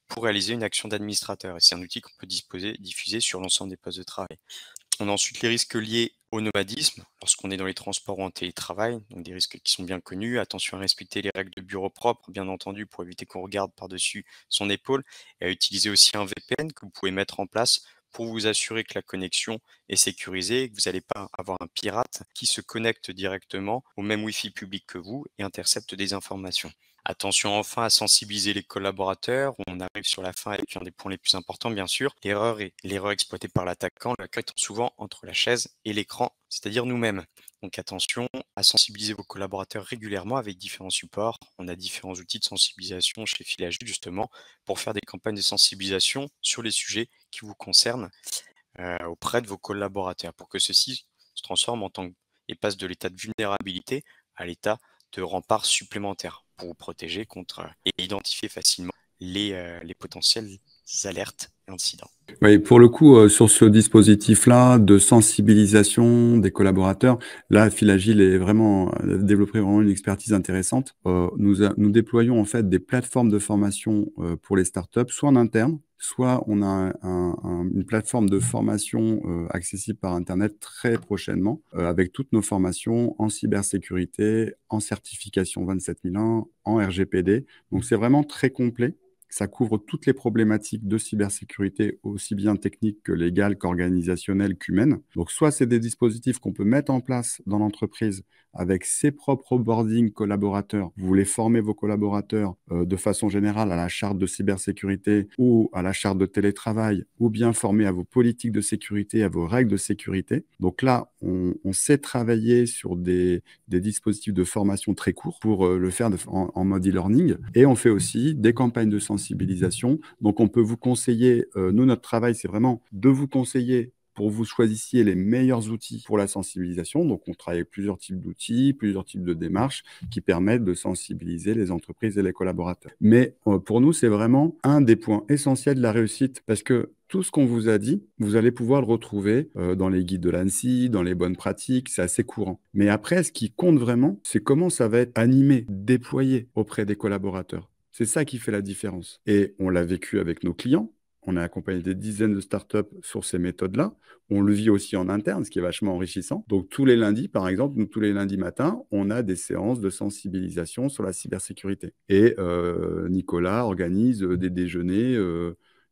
pour réaliser une action d'administrateur. Et c'est un outil qu'on peut diffuser sur l'ensemble des postes de travail. On a ensuite les risques liés au nomadisme, lorsqu'on est dans les transports ou en télétravail, donc des risques qui sont bien connus. Attention à respecter les règles de bureau propre, bien entendu, pour éviter qu'on regarde par-dessus son épaule, et à utiliser aussi un VPN que vous pouvez mettre en place pour vous assurer que la connexion est sécurisée et que vous n'allez pas avoir un pirate qui se connecte directement au même Wi-Fi public que vous et intercepte des informations. Attention enfin à sensibiliser les collaborateurs. On arrive sur la fin avec un des points les plus importants, bien sûr. L'erreur exploitée par l'attaquant, le hacker étant souvent entre la chaise et l'écran, c'est-à-dire nous-mêmes. Donc attention à sensibiliser vos collaborateurs régulièrement avec différents supports. On a différents outils de sensibilisation chez Filagil justement pour faire des campagnes de sensibilisation sur les sujets qui vous concernent auprès de vos collaborateurs pour que ceux-ci se transforment et passent de l'état de vulnérabilité à l'état de rempart supplémentaire pour vous protéger contre et identifier facilement les potentielles alertes et incidents. Oui, pour le coup, sur ce dispositif-là de sensibilisation des collaborateurs, là, Filagil est vraiment développé vraiment une expertise intéressante. Nous déployons en fait des plateformes de formation pour les startups, soit en interne, soit on a une plateforme de formation accessible par Internet très prochainement, avec toutes nos formations en cybersécurité, en certification 27001, en RGPD. Donc c'est vraiment très complet. Ça couvre toutes les problématiques de cybersécurité, aussi bien techniques que légales, qu'organisationnelles, qu'humaines. Donc, soit c'est des dispositifs qu'on peut mettre en place dans l'entreprise avec ses propres onboarding collaborateurs. Vous voulez former vos collaborateurs de façon générale à la charte de cybersécurité ou à la charte de télétravail, ou bien former à vos politiques de sécurité, à vos règles de sécurité. Donc là, on sait travailler sur des dispositifs de formation très courts pour le faire en mode e-learning. Et on fait aussi des campagnes de sensibilisation. Donc, on peut vous conseiller, nous, notre travail, c'est vraiment de vous conseiller pour que vous choisissiez les meilleurs outils pour la sensibilisation. Donc, on travaille avec plusieurs types d'outils, plusieurs types de démarches qui permettent de sensibiliser les entreprises et les collaborateurs. Mais pour nous, c'est vraiment un des points essentiels de la réussite parce que tout ce qu'on vous a dit, vous allez pouvoir le retrouver dans les guides de l'ANSSI, dans les bonnes pratiques, c'est assez courant. Mais après, ce qui compte vraiment, c'est comment ça va être animé, déployé auprès des collaborateurs. C'est ça qui fait la différence. Et on l'a vécu avec nos clients. On a accompagné des dizaines de startups sur ces méthodes-là. On le vit aussi en interne, ce qui est vachement enrichissant. Donc, tous les lundis, par exemple, nous, tous les lundis matins, on a des séances de sensibilisation sur la cybersécurité. Et Nicolas organise des déjeuners,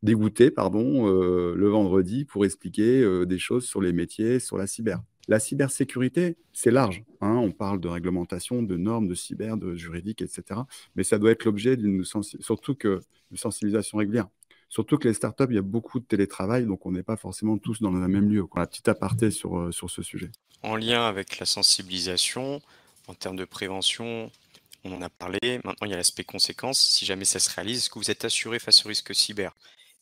des goûters, pardon, le vendredi pour expliquer des choses sur les métiers, sur la cyber. La cybersécurité, c'est large, hein. On parle de réglementation, de normes, de cyber, de juridique, etc. Mais ça doit être l'objet surtout que une sensibilisation régulière. Surtout que les startups, il y a beaucoup de télétravail, donc on n'est pas forcément tous dans le même lieu. Un petit aparté sur ce sujet. En lien avec la sensibilisation, en termes de prévention, on en a parlé. Maintenant, il y a l'aspect conséquence. Si jamais ça se réalise, est-ce que vous êtes assuré face au risque cyber?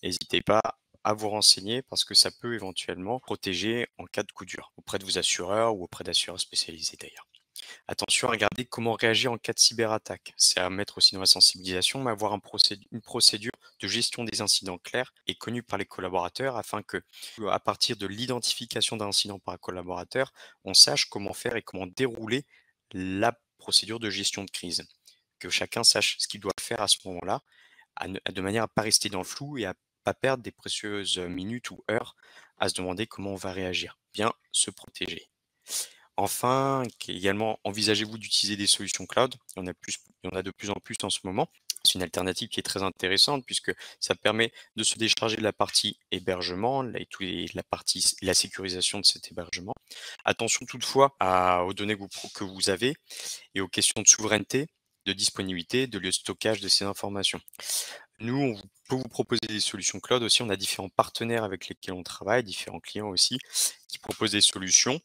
N'hésitez pas à vous renseigner parce que ça peut éventuellement protéger en cas de coup dur auprès de vos assureurs ou auprès d'assureurs spécialisés d'ailleurs. Attention à regarder comment réagir en cas de cyberattaque. C'est à mettre aussi dans la sensibilisation, mais avoir une procédure de gestion des incidents claire et connue par les collaborateurs afin que, à partir de l'identification d'un incident par un collaborateur, on sache comment faire et comment dérouler la procédure de gestion de crise. Que chacun sache ce qu'il doit faire à ce moment-là, de manière à ne pas rester dans le flou et à pas perdre des précieuses minutes ou heures à se demander comment on va réagir. Bien se protéger. Enfin, également, envisagez-vous d'utiliser des solutions cloud? Il y en a de plus en plus en ce moment. C'est une alternative qui est très intéressante puisque ça permet de se décharger de la partie hébergement la sécurisation de cet hébergement. Attention toutefois aux données que vous avez et aux questions de souveraineté, de disponibilité, de lieu de stockage de ces informations. Nous, on peut vous proposer des solutions cloud aussi. On a différents partenaires avec lesquels on travaille, différents clients aussi, qui proposent des solutions.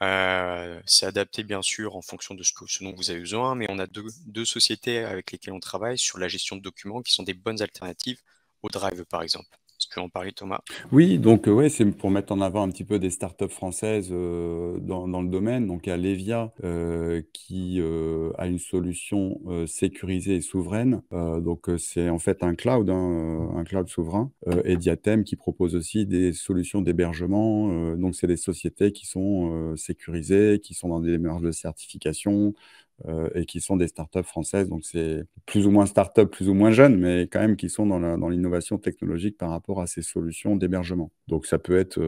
C'est adapté bien sûr en fonction de ce dont vous avez besoin, mais on a deux sociétés avec lesquelles on travaille sur la gestion de documents qui sont des bonnes alternatives au Drive par exemple. Est-ce que tu veux en parler, Thomas? Oui, donc ouais, c'est pour mettre en avant un petit peu des startups françaises dans le domaine. Donc il y a Levia qui a une solution sécurisée et souveraine. C'est en fait un cloud, hein, un cloud souverain. Et Diatem qui propose aussi des solutions d'hébergement. Donc c'est des sociétés qui sont sécurisées, qui sont dans des démarches de certification. Et qui sont des startups françaises. Donc, c'est plus ou moins startups, plus ou moins jeunes, mais quand même qui sont dans l'innovation technologique par rapport à ces solutions d'hébergement. Donc, ça peut être...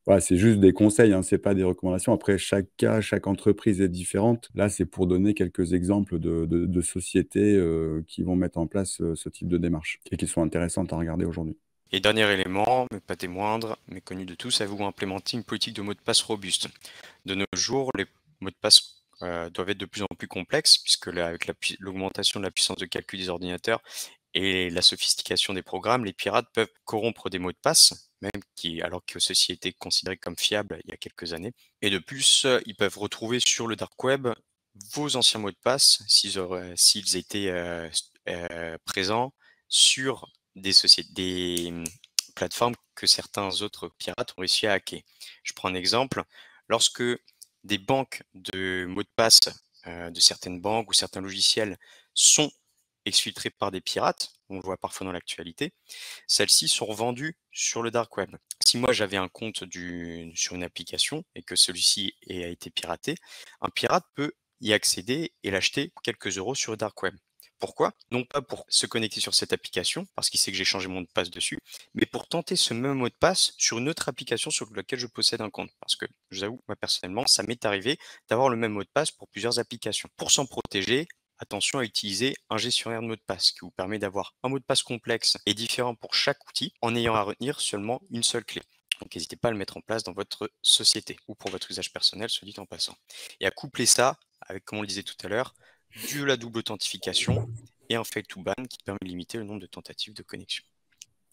voilà, c'est juste des conseils, hein, c'est pas des recommandations. Après, chaque cas, chaque entreprise est différente. Là, c'est pour donner quelques exemples de sociétés qui vont mettre en place ce type de démarche et qui sont intéressantes à regarder aujourd'hui. Et dernier élément, mais pas des moindres, mais connu de tous, avez-vous implémenté une politique de mot de passe robuste? De nos jours, les mots de passe doivent être de plus en plus complexes, puisque avec l'augmentation de la puissance de calcul des ordinateurs et la sophistication des programmes, les pirates peuvent corrompre des mots de passe, alors que ceci était considéré comme fiable il y a quelques années. Et de plus, ils peuvent retrouver sur le dark web vos anciens mots de passe s'ils étaient présents sur des plateformes que certains autres pirates ont réussi à hacker. Je prends un exemple. Lorsque des banques de mots de passe de certaines banques ou certains logiciels sont exfiltrés par des pirates, on le voit parfois dans l'actualité, celles-ci sont revendues sur le dark web. Si moi j'avais un compte sur une application et que celui-ci a été piraté, un pirate peut y accéder et l'acheter pour quelques euros sur le dark web. Pourquoi? Non pas pour se connecter sur cette application, parce qu'il sait que j'ai changé mon mot de passe dessus, mais pour tenter ce même mot de passe sur une autre application sur laquelle je possède un compte. Parce que, je vous avoue, moi personnellement, ça m'est arrivé d'avoir le même mot de passe pour plusieurs applications. Pour s'en protéger, attention à utiliser un gestionnaire de mot de passe qui vous permet d'avoir un mot de passe complexe et différent pour chaque outil en ayant à retenir seulement une seule clé. Donc n'hésitez pas à le mettre en place dans votre société ou pour votre usage personnel, soit dit en passant. Et à coupler ça avec, comme on le disait tout à l'heure, de la double authentification et un fake to ban qui permet de limiter le nombre de tentatives de connexion.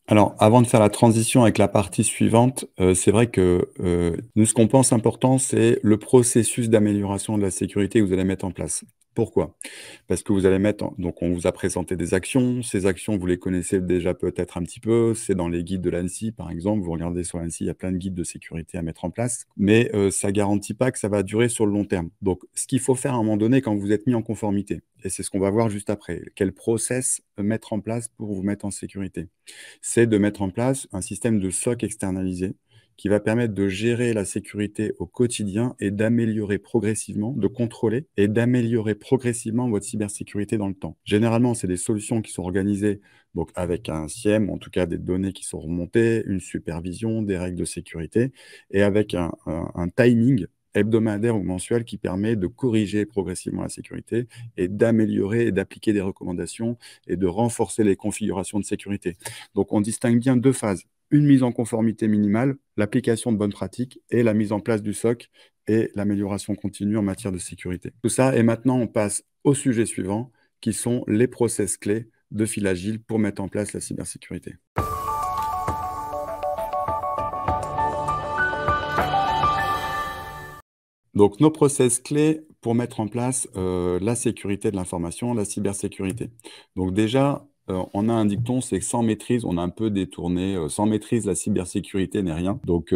Alors, avant de faire la transition avec la partie suivante, c'est vrai que nous, ce qu'on pense important, c'est le processus d'amélioration de la sécurité que vous allez mettre en place. Pourquoi? Parce que vous allez donc on vous a présenté des actions. Ces actions, vous les connaissez déjà peut-être un petit peu. C'est dans les guides de l'ANSSI, par exemple. Vous regardez sur l'ANSSI, il y a plein de guides de sécurité à mettre en place. Mais ça ne garantit pas que ça va durer sur le long terme. Donc, ce qu'il faut faire à un moment donné quand vous êtes mis en conformité, et c'est ce qu'on va voir juste après, quel process mettre en place pour vous mettre en sécurité, c'est de mettre en place un système de SOC externalisé qui va permettre de gérer la sécurité au quotidien et d'améliorer progressivement, de contrôler et d'améliorer progressivement votre cybersécurité dans le temps. Généralement, c'est des solutions qui sont organisées donc avec un SIEM, en tout cas des données qui sont remontées, une supervision, des règles de sécurité, et avec un timing hebdomadaire ou mensuel qui permet de corriger progressivement la sécurité et d'améliorer et d'appliquer des recommandations et de renforcer les configurations de sécurité. Donc on distingue bien deux phases. Une mise en conformité minimale, l'application de bonnes pratiques et la mise en place du SOC et l'amélioration continue en matière de sécurité. Tout ça, et maintenant on passe au sujet suivant, qui sont les process clés de fil agile pour mettre en place la cybersécurité. Donc, nos process clés pour mettre en place la sécurité de l'information, la cybersécurité. Donc déjà, on a un dicton, c'est que sans maîtrise, on a un peu détourné. Sans maîtrise, la cybersécurité n'est rien. Donc,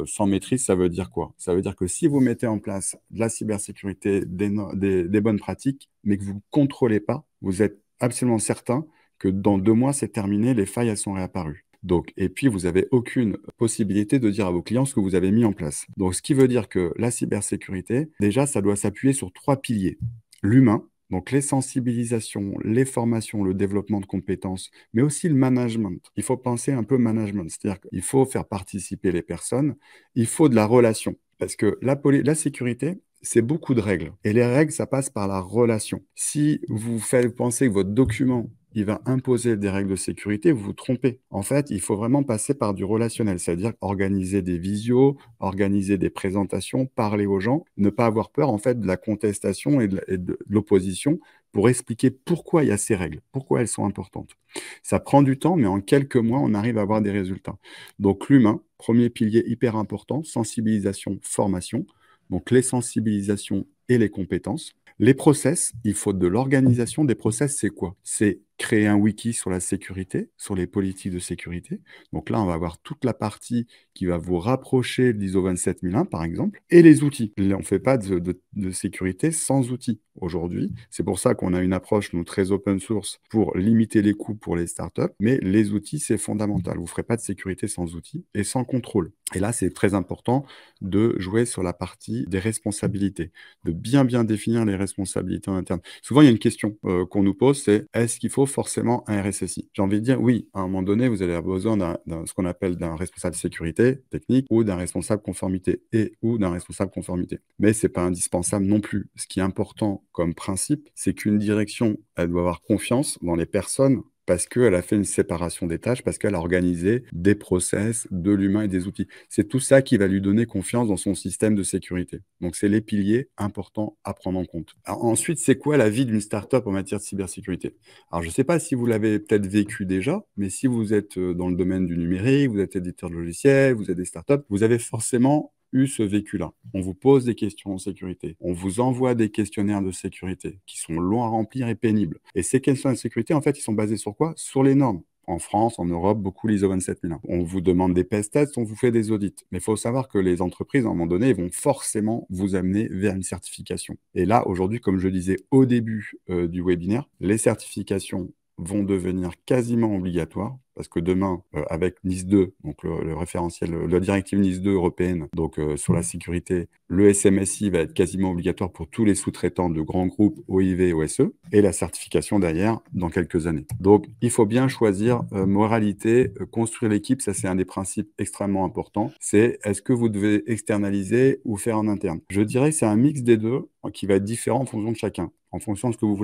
sans maîtrise, ça veut dire quoi? Ça veut dire que si vous mettez en place de la cybersécurité, des bonnes pratiques, mais que vous ne contrôlez pas, vous êtes absolument certain que dans 2 mois, c'est terminé, les failles, elles sont réapparues. Donc, et puis, vous n'avez aucune possibilité de dire à vos clients ce que vous avez mis en place. Donc, ce qui veut dire que la cybersécurité, déjà, ça doit s'appuyer sur 3 piliers. L'humain, donc les sensibilisations, les formations, le développement de compétences, mais aussi le management. Il faut penser un peu management, c'est-à-dire qu'il faut faire participer les personnes, il faut de la relation. Parce que la sécurité, c'est beaucoup de règles. Et les règles, ça passe par la relation. Si vous faites penser que votre document il va imposer des règles de sécurité, vous vous trompez. En fait, il faut vraiment passer par du relationnel, c'est-à-dire organiser des visios, organiser des présentations, parler aux gens, ne pas avoir peur en fait de la contestation et de l'opposition pour expliquer pourquoi il y a ces règles, pourquoi elles sont importantes. Ça prend du temps, mais en quelques mois, on arrive à avoir des résultats. Donc l'humain, premier pilier hyper important, sensibilisation, formation. Donc les sensibilisations et les compétences. Les process, il faut de l'organisation. Des process, c'est quoi? C'est créer un wiki sur la sécurité, sur les politiques de sécurité. Donc là, on va avoir toute la partie qui va vous rapprocher de l'ISO 27001, par exemple, et les outils. Là, on ne fait pas de sécurité sans outils aujourd'hui. C'est pour ça qu'on a une approche, nous, très open source pour limiter les coûts pour les startups. Mais les outils, c'est fondamental. Vous ne ferez pas de sécurité sans outils et sans contrôle. Et là, c'est très important de jouer sur la partie des responsabilités, de bien définir les responsabilités en interne. Souvent, il y a une question qu'on nous pose, c'est est-ce qu'il faut forcément un RSSI? J'ai envie de dire oui, à un moment donné, vous allez avoir besoin ce qu'on appelle d'un responsable sécurité technique ou d'un responsable conformité ou d'un responsable conformité. Mais ce n'est pas indispensable non plus. Ce qui est important comme principe, c'est qu'une direction, elle doit avoir confiance dans les personnes parce qu'elle a fait une séparation des tâches, parce qu'elle a organisé des process, de l'humain et des outils. C'est tout ça qui va lui donner confiance dans son système de sécurité. Donc, c'est les piliers importants à prendre en compte. Alors, ensuite, c'est quoi la vie d'une startup en matière de cybersécurité? Alors, je ne sais pas si vous l'avez peut-être vécu déjà, mais si vous êtes dans le domaine du numérique, vous êtes éditeur de logiciels, vous êtes des startups, vous avez forcément eu ce vécu-là. On vous pose des questions en sécurité. On vous envoie des questionnaires de sécurité qui sont longs à remplir et pénibles. Et ces questionnaires de sécurité, en fait, ils sont basés sur quoi? Sur les normes. En France, en Europe, beaucoup l'ISO 27001. On vous demande des tests, on vous fait des audits. Mais il faut savoir que les entreprises, à un moment donné, ils vont forcément vous amener vers une certification. Et là, aujourd'hui, comme je le disais au début du webinaire, les certifications vont devenir quasiment obligatoires parce que demain, avec NIS 2, donc le référentiel, la directive NIS 2 européenne, donc sur la sécurité, le SMSI va être quasiment obligatoire pour tous les sous-traitants de grands groupes OIV et OSE, et la certification derrière dans quelques années. Donc, il faut bien choisir moralité, construire l'équipe, ça c'est un des principes extrêmement importants, c'est est-ce que vous devez externaliser ou faire en interne? Je dirais que c'est un mix des deux qui va être différent en fonction de chacun, en fonction de ce que vous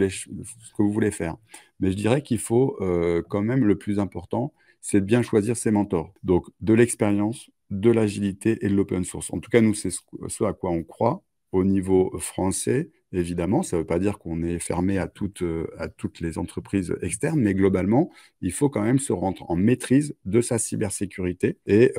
voulez faire. Mais je dirais qu'il faut quand même le plus important, c'est de bien choisir ses mentors. Donc, de l'expérience, de l'agilité et de l'open source. En tout cas, nous, c'est ce à quoi on croit au niveau français. Évidemment, ça ne veut pas dire qu'on est fermé à toutes les entreprises externes, mais globalement, il faut quand même se rendre en maîtrise de sa cybersécurité et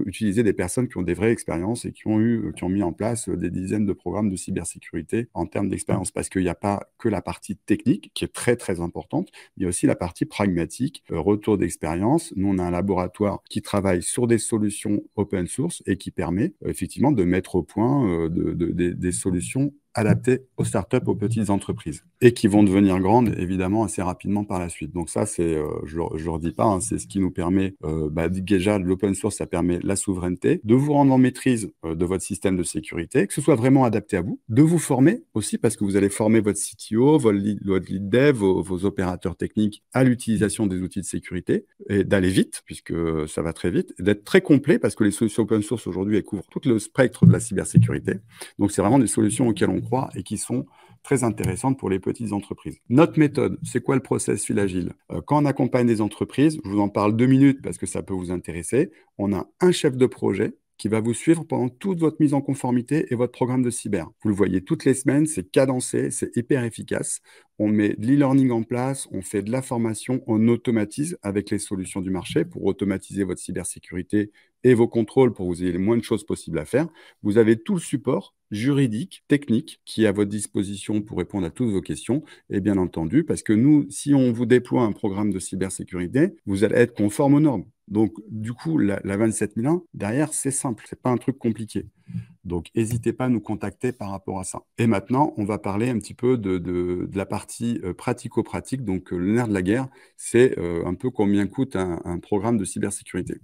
utiliser des personnes qui ont des vraies expériences et qui ont mis en place des dizaines de programmes de cybersécurité en termes d'expérience. Parce qu'il n'y a pas que la partie technique qui est très, très importante, il y a aussi la partie pragmatique, retour d'expérience. Nous, on a un laboratoire qui travaille sur des solutions open source et qui permet effectivement de mettre au point des solutions adaptés aux startups, aux petites entreprises et qui vont devenir grandes, évidemment, assez rapidement par la suite. Donc ça, je ne le redis pas, hein, c'est ce qui nous permet, déjà, de l'open source, ça permet la souveraineté, de vous rendre en maîtrise de votre système de sécurité, que ce soit vraiment adapté à vous, de vous former aussi, parce que vous allez former votre CTO, votre lead dev, vos opérateurs techniques à l'utilisation des outils de sécurité, et d'aller vite, puisque ça va très vite, et d'être très complet, parce que les solutions open source aujourd'hui, elles couvrent tout le spectre de la cybersécurité. Donc, c'est vraiment des solutions auxquelles on croit et qui sont très intéressantes pour les petites entreprises. Notre méthode, c'est quoi le process fil agile? Quand on accompagne des entreprises, je vous en parle 2 minutes parce que ça peut vous intéresser, on a un chef de projet qui va vous suivre pendant toute votre mise en conformité et votre programme de cyber. Vous le voyez toutes les semaines, c'est cadencé, c'est hyper efficace. On met de l'e-learning en place, on fait de la formation, on automatise avec les solutions du marché pour automatiser votre cybersécurité et vos contrôles pour que vous ayez le moins de choses possibles à faire. Vous avez tout le support juridique, technique, qui est à votre disposition pour répondre à toutes vos questions. Et bien entendu, parce que nous, si on vous déploie un programme de cybersécurité, vous allez être conforme aux normes. Donc, du coup, la 27001, derrière, c'est simple, c'est pas un truc compliqué. Donc, n'hésitez pas à nous contacter par rapport à ça. Et maintenant, on va parler un petit peu de la partie pratico-pratique. Donc, le nerf de la guerre, c'est un peu combien coûte un programme de cybersécurité.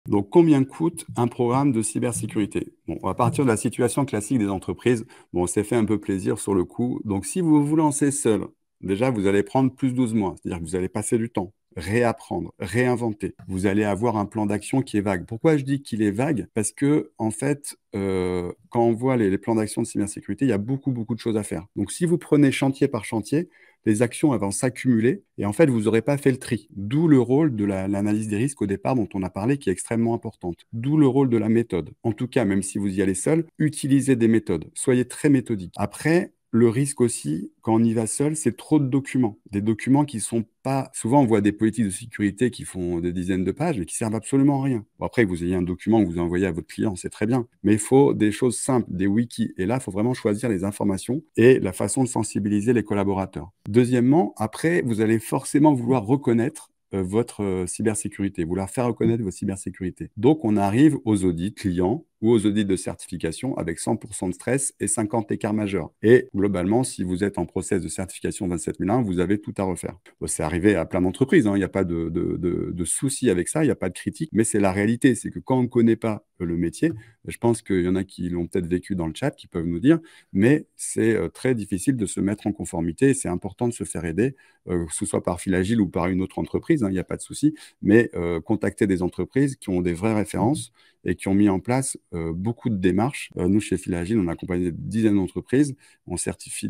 Donc, combien coûte un programme de cybersécurité? Bon, on va partir de la situation classique des entreprises. Bon, on s'est fait un peu plaisir sur le coup. Donc, si vous vous lancez seul, déjà, vous allez prendre plus 12 mois. C'est-à-dire que vous allez passer du temps, réapprendre, réinventer. Vous allez avoir un plan d'action qui est vague. Pourquoi je dis qu'il est vague? Parce que, en fait, quand on voit les plans d'action de cybersécurité, il y a beaucoup, beaucoup de choses à faire. Donc, si vous prenez chantier par chantier, les actions elles vont s'accumuler et en fait, vous n'aurez pas fait le tri. D'où le rôle de l'analyse des risques au départ dont on a parlé qui est extrêmement importante. D'où le rôle de la méthode. En tout cas, même si vous y allez seul, utilisez des méthodes. Soyez très méthodique. Après, le risque aussi, quand on y va seul, c'est trop de documents. Des documents qui sont pas... Souvent, on voit des politiques de sécurité qui font des dizaines de pages, mais qui servent absolument à rien. Bon, après, que vous ayez un document que vous envoyez à votre client, c'est très bien. Mais il faut des choses simples, des wikis. Et là, il faut vraiment choisir les informations et la façon de sensibiliser les collaborateurs. Deuxièmement, après, vous allez forcément vouloir reconnaître votre cybersécurité, vouloir faire reconnaître votre cybersécurité. Donc, on arrive aux audits clients ou aux audits de certification avec 100% de stress et 50 écarts majeurs. Et globalement, si vous êtes en process de certification 27001, vous avez tout à refaire. Bon, c'est arrivé à plein d'entreprises, hein. Il n'y a pas de souci avec ça, il n'y a pas de critique, mais c'est la réalité. C'est que quand on ne connaît pas le métier, je pense qu'il y en a qui l'ont peut-être vécu dans le chat, qui peuvent nous dire, mais c'est très difficile de se mettre en conformité. C'est important de se faire aider, que ce soit par Fil Agile ou par une autre entreprise, hein, il n'y a pas de souci, mais contacter des entreprises qui ont des vraies références et qui ont mis en place beaucoup de démarches. Nous, chez Fil Agile, on accompagne des dizaines d'entreprises. On certifie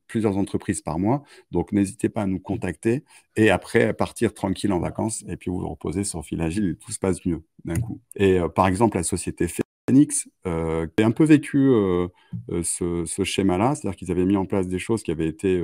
plusieurs entreprises par mois. Donc, n'hésitez pas à nous contacter et après, partir tranquille en vacances et puis vous reposer sur Fil Agile et tout se passe mieux d'un coup. Et par exemple, la société Phoenix a un peu vécu ce schéma-là, c'est-à-dire qu'ils avaient mis en place des choses qui avaient été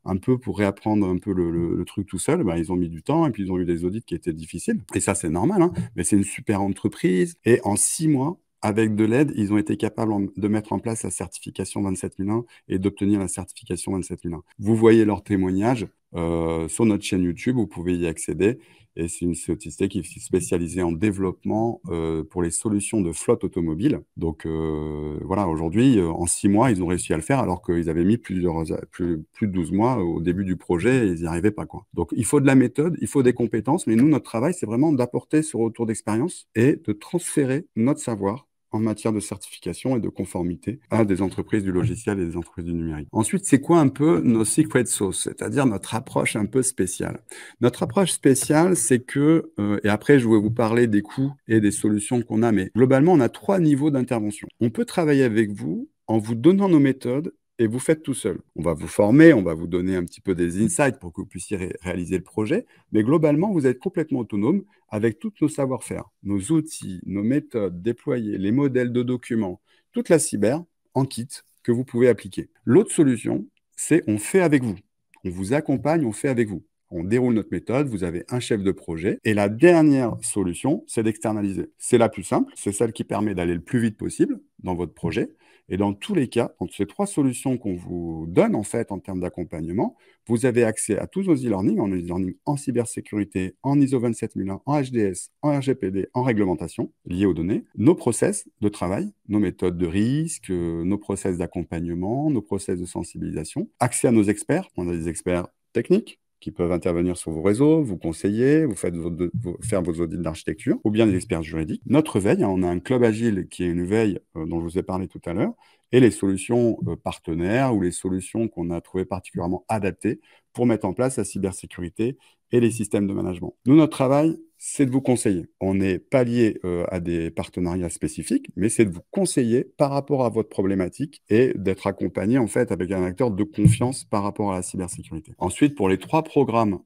un peu pour réapprendre un peu le truc tout seul. Ben, ils ont mis du temps et puis ils ont eu des audits qui étaient difficiles. Et ça, c'est normal, hein, mais c'est une super entreprise. Et en 6 mois, avec de l'aide, ils ont été capables de mettre en place la certification 27001 et d'obtenir la certification 27001. Vous voyez leurs témoignages sur notre chaîne YouTube, vous pouvez y accéder. Et c'est une société qui est spécialisée en développement pour les solutions de flotte automobile. Donc voilà, aujourd'hui, en 6 mois, ils ont réussi à le faire alors qu'ils avaient mis plus de 12 mois au début du projet et ils n'y arrivaient pas, quoi. Donc il faut de la méthode, il faut des compétences, mais nous, notre travail, c'est vraiment d'apporter ce retour d'expérience et de transférer notre savoir en matière de certification et de conformité à des entreprises du logiciel et des entreprises du numérique. Ensuite, c'est quoi un peu nos secret sauce, c'est-à-dire notre approche un peu spéciale? Notre approche spéciale, c'est que, et après je vais vous parler des coûts et des solutions qu'on a, mais globalement, on a 3 niveaux d'intervention. On peut travailler avec vous en vous donnant nos méthodes et vous faites tout seul. On va vous former, on va vous donner un petit peu des insights pour que vous puissiez réaliser le projet, mais globalement, vous êtes complètement autonome avec tous nos savoir-faire, nos outils, nos méthodes déployées, les modèles de documents, toute la cyber en kit que vous pouvez appliquer. L'autre solution, c'est on fait avec vous. On vous accompagne, on fait avec vous. On déroule notre méthode, vous avez un chef de projet. Et la dernière solution, c'est d'externaliser. C'est la plus simple, c'est celle qui permet d'aller le plus vite possible dans votre projet. Et dans tous les cas, dans ces 3 solutions qu'on vous donne en fait en termes d'accompagnement, vous avez accès à tous nos e-learning, en e-learning en cybersécurité, en ISO 27001, en HDS, en RGPD, en réglementation liées aux données, nos process de travail, nos méthodes de risque, nos process d'accompagnement, nos process de sensibilisation, accès à nos experts. On a des experts techniques qui peuvent intervenir sur vos réseaux, vous conseiller, faire vos audits d'architecture, ou bien des experts juridiques. Notre veille, hein, on a un club agile qui est une veille dont je vous ai parlé tout à l'heure, et les solutions partenaires ou les solutions qu'on a trouvées particulièrement adaptées pour mettre en place la cybersécurité et les systèmes de management. Nous, notre travail, c'est de vous conseiller. On n'est pas lié à des partenariats spécifiques, mais c'est de vous conseiller par rapport à votre problématique et d'être accompagné en fait avec un acteur de confiance par rapport à la cybersécurité. Ensuite, pour les 3 programmes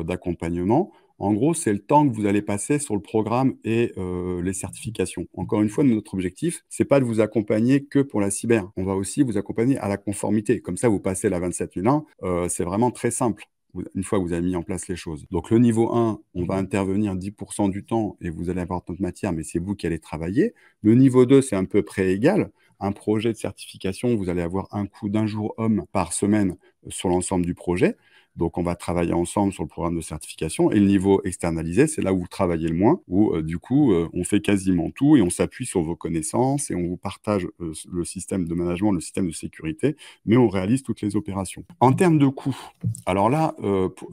d'accompagnement, en gros, c'est le temps que vous allez passer sur le programme et les certifications. Encore une fois, notre objectif, c'est pas de vous accompagner que pour la cyber. On va aussi vous accompagner à la conformité. Comme ça, vous passez la 27001. C'est vraiment très simple une fois que vous avez mis en place les choses. Donc, le niveau 1, on va intervenir 10% du temps et vous allez avoir notre matière, mais c'est vous qui allez travailler. Le niveau 2, c'est à peu près égal. Un projet de certification, vous allez avoir un coût d'1 jour homme par semaine sur l'ensemble du projet. Donc, on va travailler ensemble sur le programme de certification. Et le niveau externalisé, c'est là où vous travaillez le moins, où du coup, on fait quasiment tout et on s'appuie sur vos connaissances et on vous partage le système de management, le système de sécurité, mais on réalise toutes les opérations. En termes de coûts, alors là,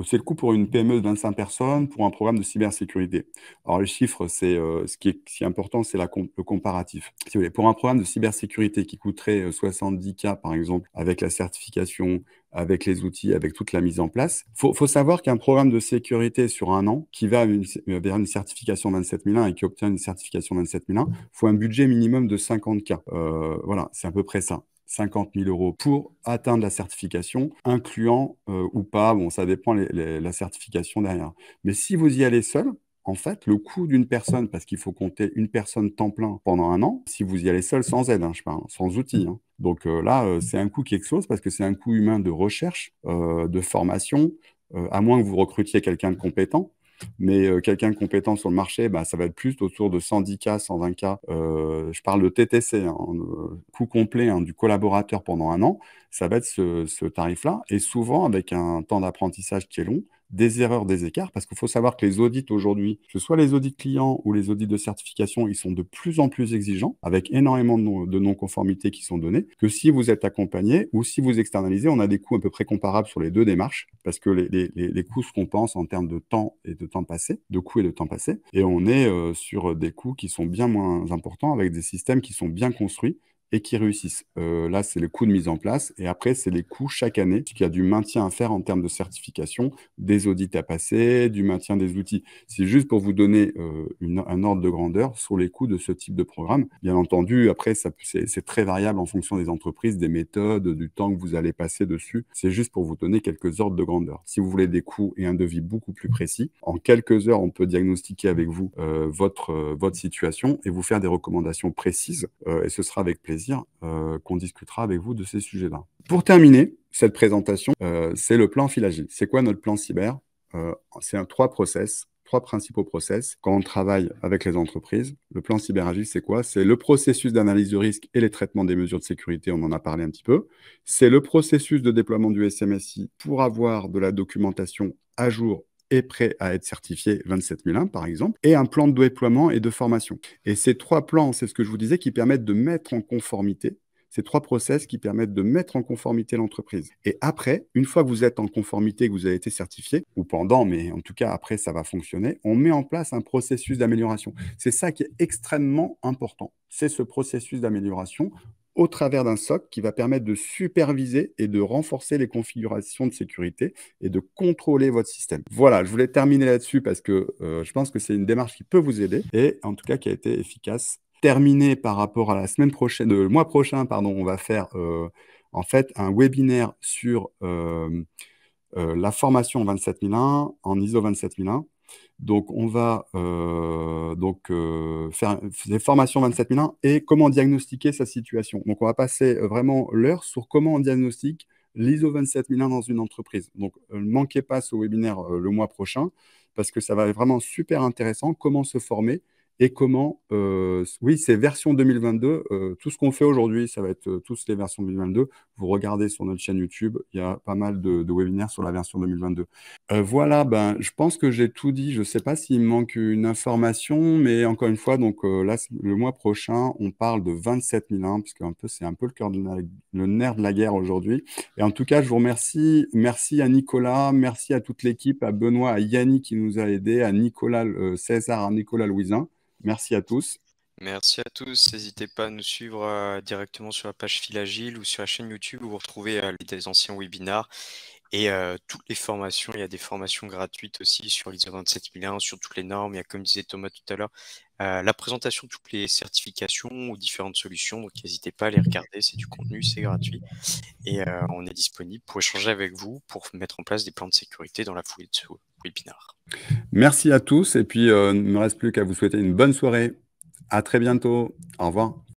c'est le coût pour une PME de 25 personnes pour un programme de cybersécurité. Alors, les chiffres, c'est ce qui est si important, c'est le comparatif. Si vous voulez, pour un programme de cybersécurité qui coûterait 70K, par exemple, avec la certification, avec les outils, avec toute la mise en place. Faut savoir qu'un programme de sécurité sur un an qui va vers une certification 27001 et qui obtient une certification 27001, faut un budget minimum de 50K. Voilà, c'est à peu près ça. 50 000 euros pour atteindre la certification, incluant ou pas, bon, ça dépend la certification derrière. Mais si vous y allez seul, en fait, le coût d'une personne, parce qu'il faut compter une personne temps plein pendant un an, si vous y allez seul sans aide, hein, je parle, sans outils. Hein. Donc là, c'est un coût qui explose parce que c'est un coût humain de recherche, de formation, à moins que vous recrutiez quelqu'un de compétent. Mais quelqu'un de compétent sur le marché, bah, ça va être plus autour de 110K, 120K. Je parle de TTC, hein, coût complet hein, du collaborateur pendant un an. Ça va être ce tarif-là. Et souvent, avec un temps d'apprentissage qui est long, des erreurs, des écarts, parce qu'il faut savoir que les audits aujourd'hui, que ce soit les audits clients ou les audits de certification, ils sont de plus en plus exigeants, avec énormément de non-conformités qui sont données, que si vous êtes accompagné ou si vous externalisez, on a des coûts à peu près comparables sur les 2 démarches, parce que les coûts se compensent en termes de temps et de temps passé, de coûts et de temps passé, et on est sur des coûts qui sont bien moins importants, avec des systèmes qui sont bien construits, et qui réussissent. Là, c'est les coûts de mise en place. Et après, c'est les coûts chaque année, puisqu'il y a du maintien à faire en termes de certification, des audits à passer, du maintien des outils. C'est juste pour vous donner un ordre de grandeur sur les coûts de ce type de programme. Bien entendu, après, c'est très variable en fonction des entreprises, des méthodes, du temps que vous allez passer dessus. C'est juste pour vous donner quelques ordres de grandeur. Si vous voulez des coûts et un devis beaucoup plus précis, en quelques heures, on peut diagnostiquer avec vous votre situation et vous faire des recommandations précises. Et ce sera avec plaisir qu'on discutera avec vous de ces sujets-là. Pour terminer cette présentation, c'est le plan Fil Agile. C'est quoi notre plan cyber? C'est 3 process, 3 principaux process quand on travaille avec les entreprises. Le plan cyber agile, c'est quoi? C'est le processus d'analyse de risque et les traitements des mesures de sécurité, on en a parlé un petit peu. C'est le processus de déploiement du SMSI pour avoir de la documentation à jour est prêt à être certifié 27001, par exemple, et un plan de déploiement et de formation. Et ces 3 plans, c'est ce que je vous disais, qui permettent de mettre en conformité, ces 3 process qui permettent de mettre en conformité l'entreprise. Et après, une fois que vous êtes en conformité, que vous avez été certifié, ou pendant, mais en tout cas après, ça va fonctionner, on met en place un processus d'amélioration. C'est ça qui est extrêmement important. C'est ce processus d'amélioration au travers d'un SOC qui va permettre de superviser et de renforcer les configurations de sécurité et de contrôler votre système. Voilà, je voulais terminer là-dessus parce que je pense que c'est une démarche qui peut vous aider et en tout cas qui a été efficace. Terminé par rapport à la semaine prochaine, le mois prochain, pardon, on va faire en fait un webinaire sur la formation 27001 en ISO 27001. Donc, on va faire des formations 27001 et comment diagnostiquer sa situation. Donc, on va passer vraiment l'heure sur comment on diagnostique l'ISO 27001 dans une entreprise. Donc, ne manquez pas ce webinaire le mois prochain parce que ça va être vraiment super intéressant, comment se former et comment, oui, c'est version 2022. Tout ce qu'on fait aujourd'hui, ça va être tous les versions 2022. Vous regardez sur notre chaîne YouTube, il y a pas mal de webinaires sur la version 2022. Voilà, ben, je pense que j'ai tout dit. Je ne sais pas s'il me manque une information, mais encore une fois, donc là, le mois prochain, on parle de 27 001, puisque c'est un peu le nerf de la guerre aujourd'hui. Et en tout cas, je vous remercie. Merci à Nicolas, merci à toute l'équipe, à Benoît, à Yannick qui nous a aidés, à Nicolas César, à Nicolas Louisin. Merci à tous. Merci à tous. N'hésitez pas à nous suivre directement sur la page Philagile ou sur la chaîne YouTube où vous retrouvez des anciens webinars et toutes les formations. Il y a des formations gratuites aussi sur l'ISO 27001, sur toutes les normes. Il y a, comme disait Thomas tout à l'heure, la présentation de toutes les certifications ou différentes solutions. Donc, n'hésitez pas à les regarder. C'est du contenu, c'est gratuit. Et on est disponible pour échanger avec vous, pour mettre en place des plans de sécurité dans la foulée de ce webinar. Merci à tous. Et puis, il ne me reste plus qu'à vous souhaiter une bonne soirée. À très bientôt. Au revoir.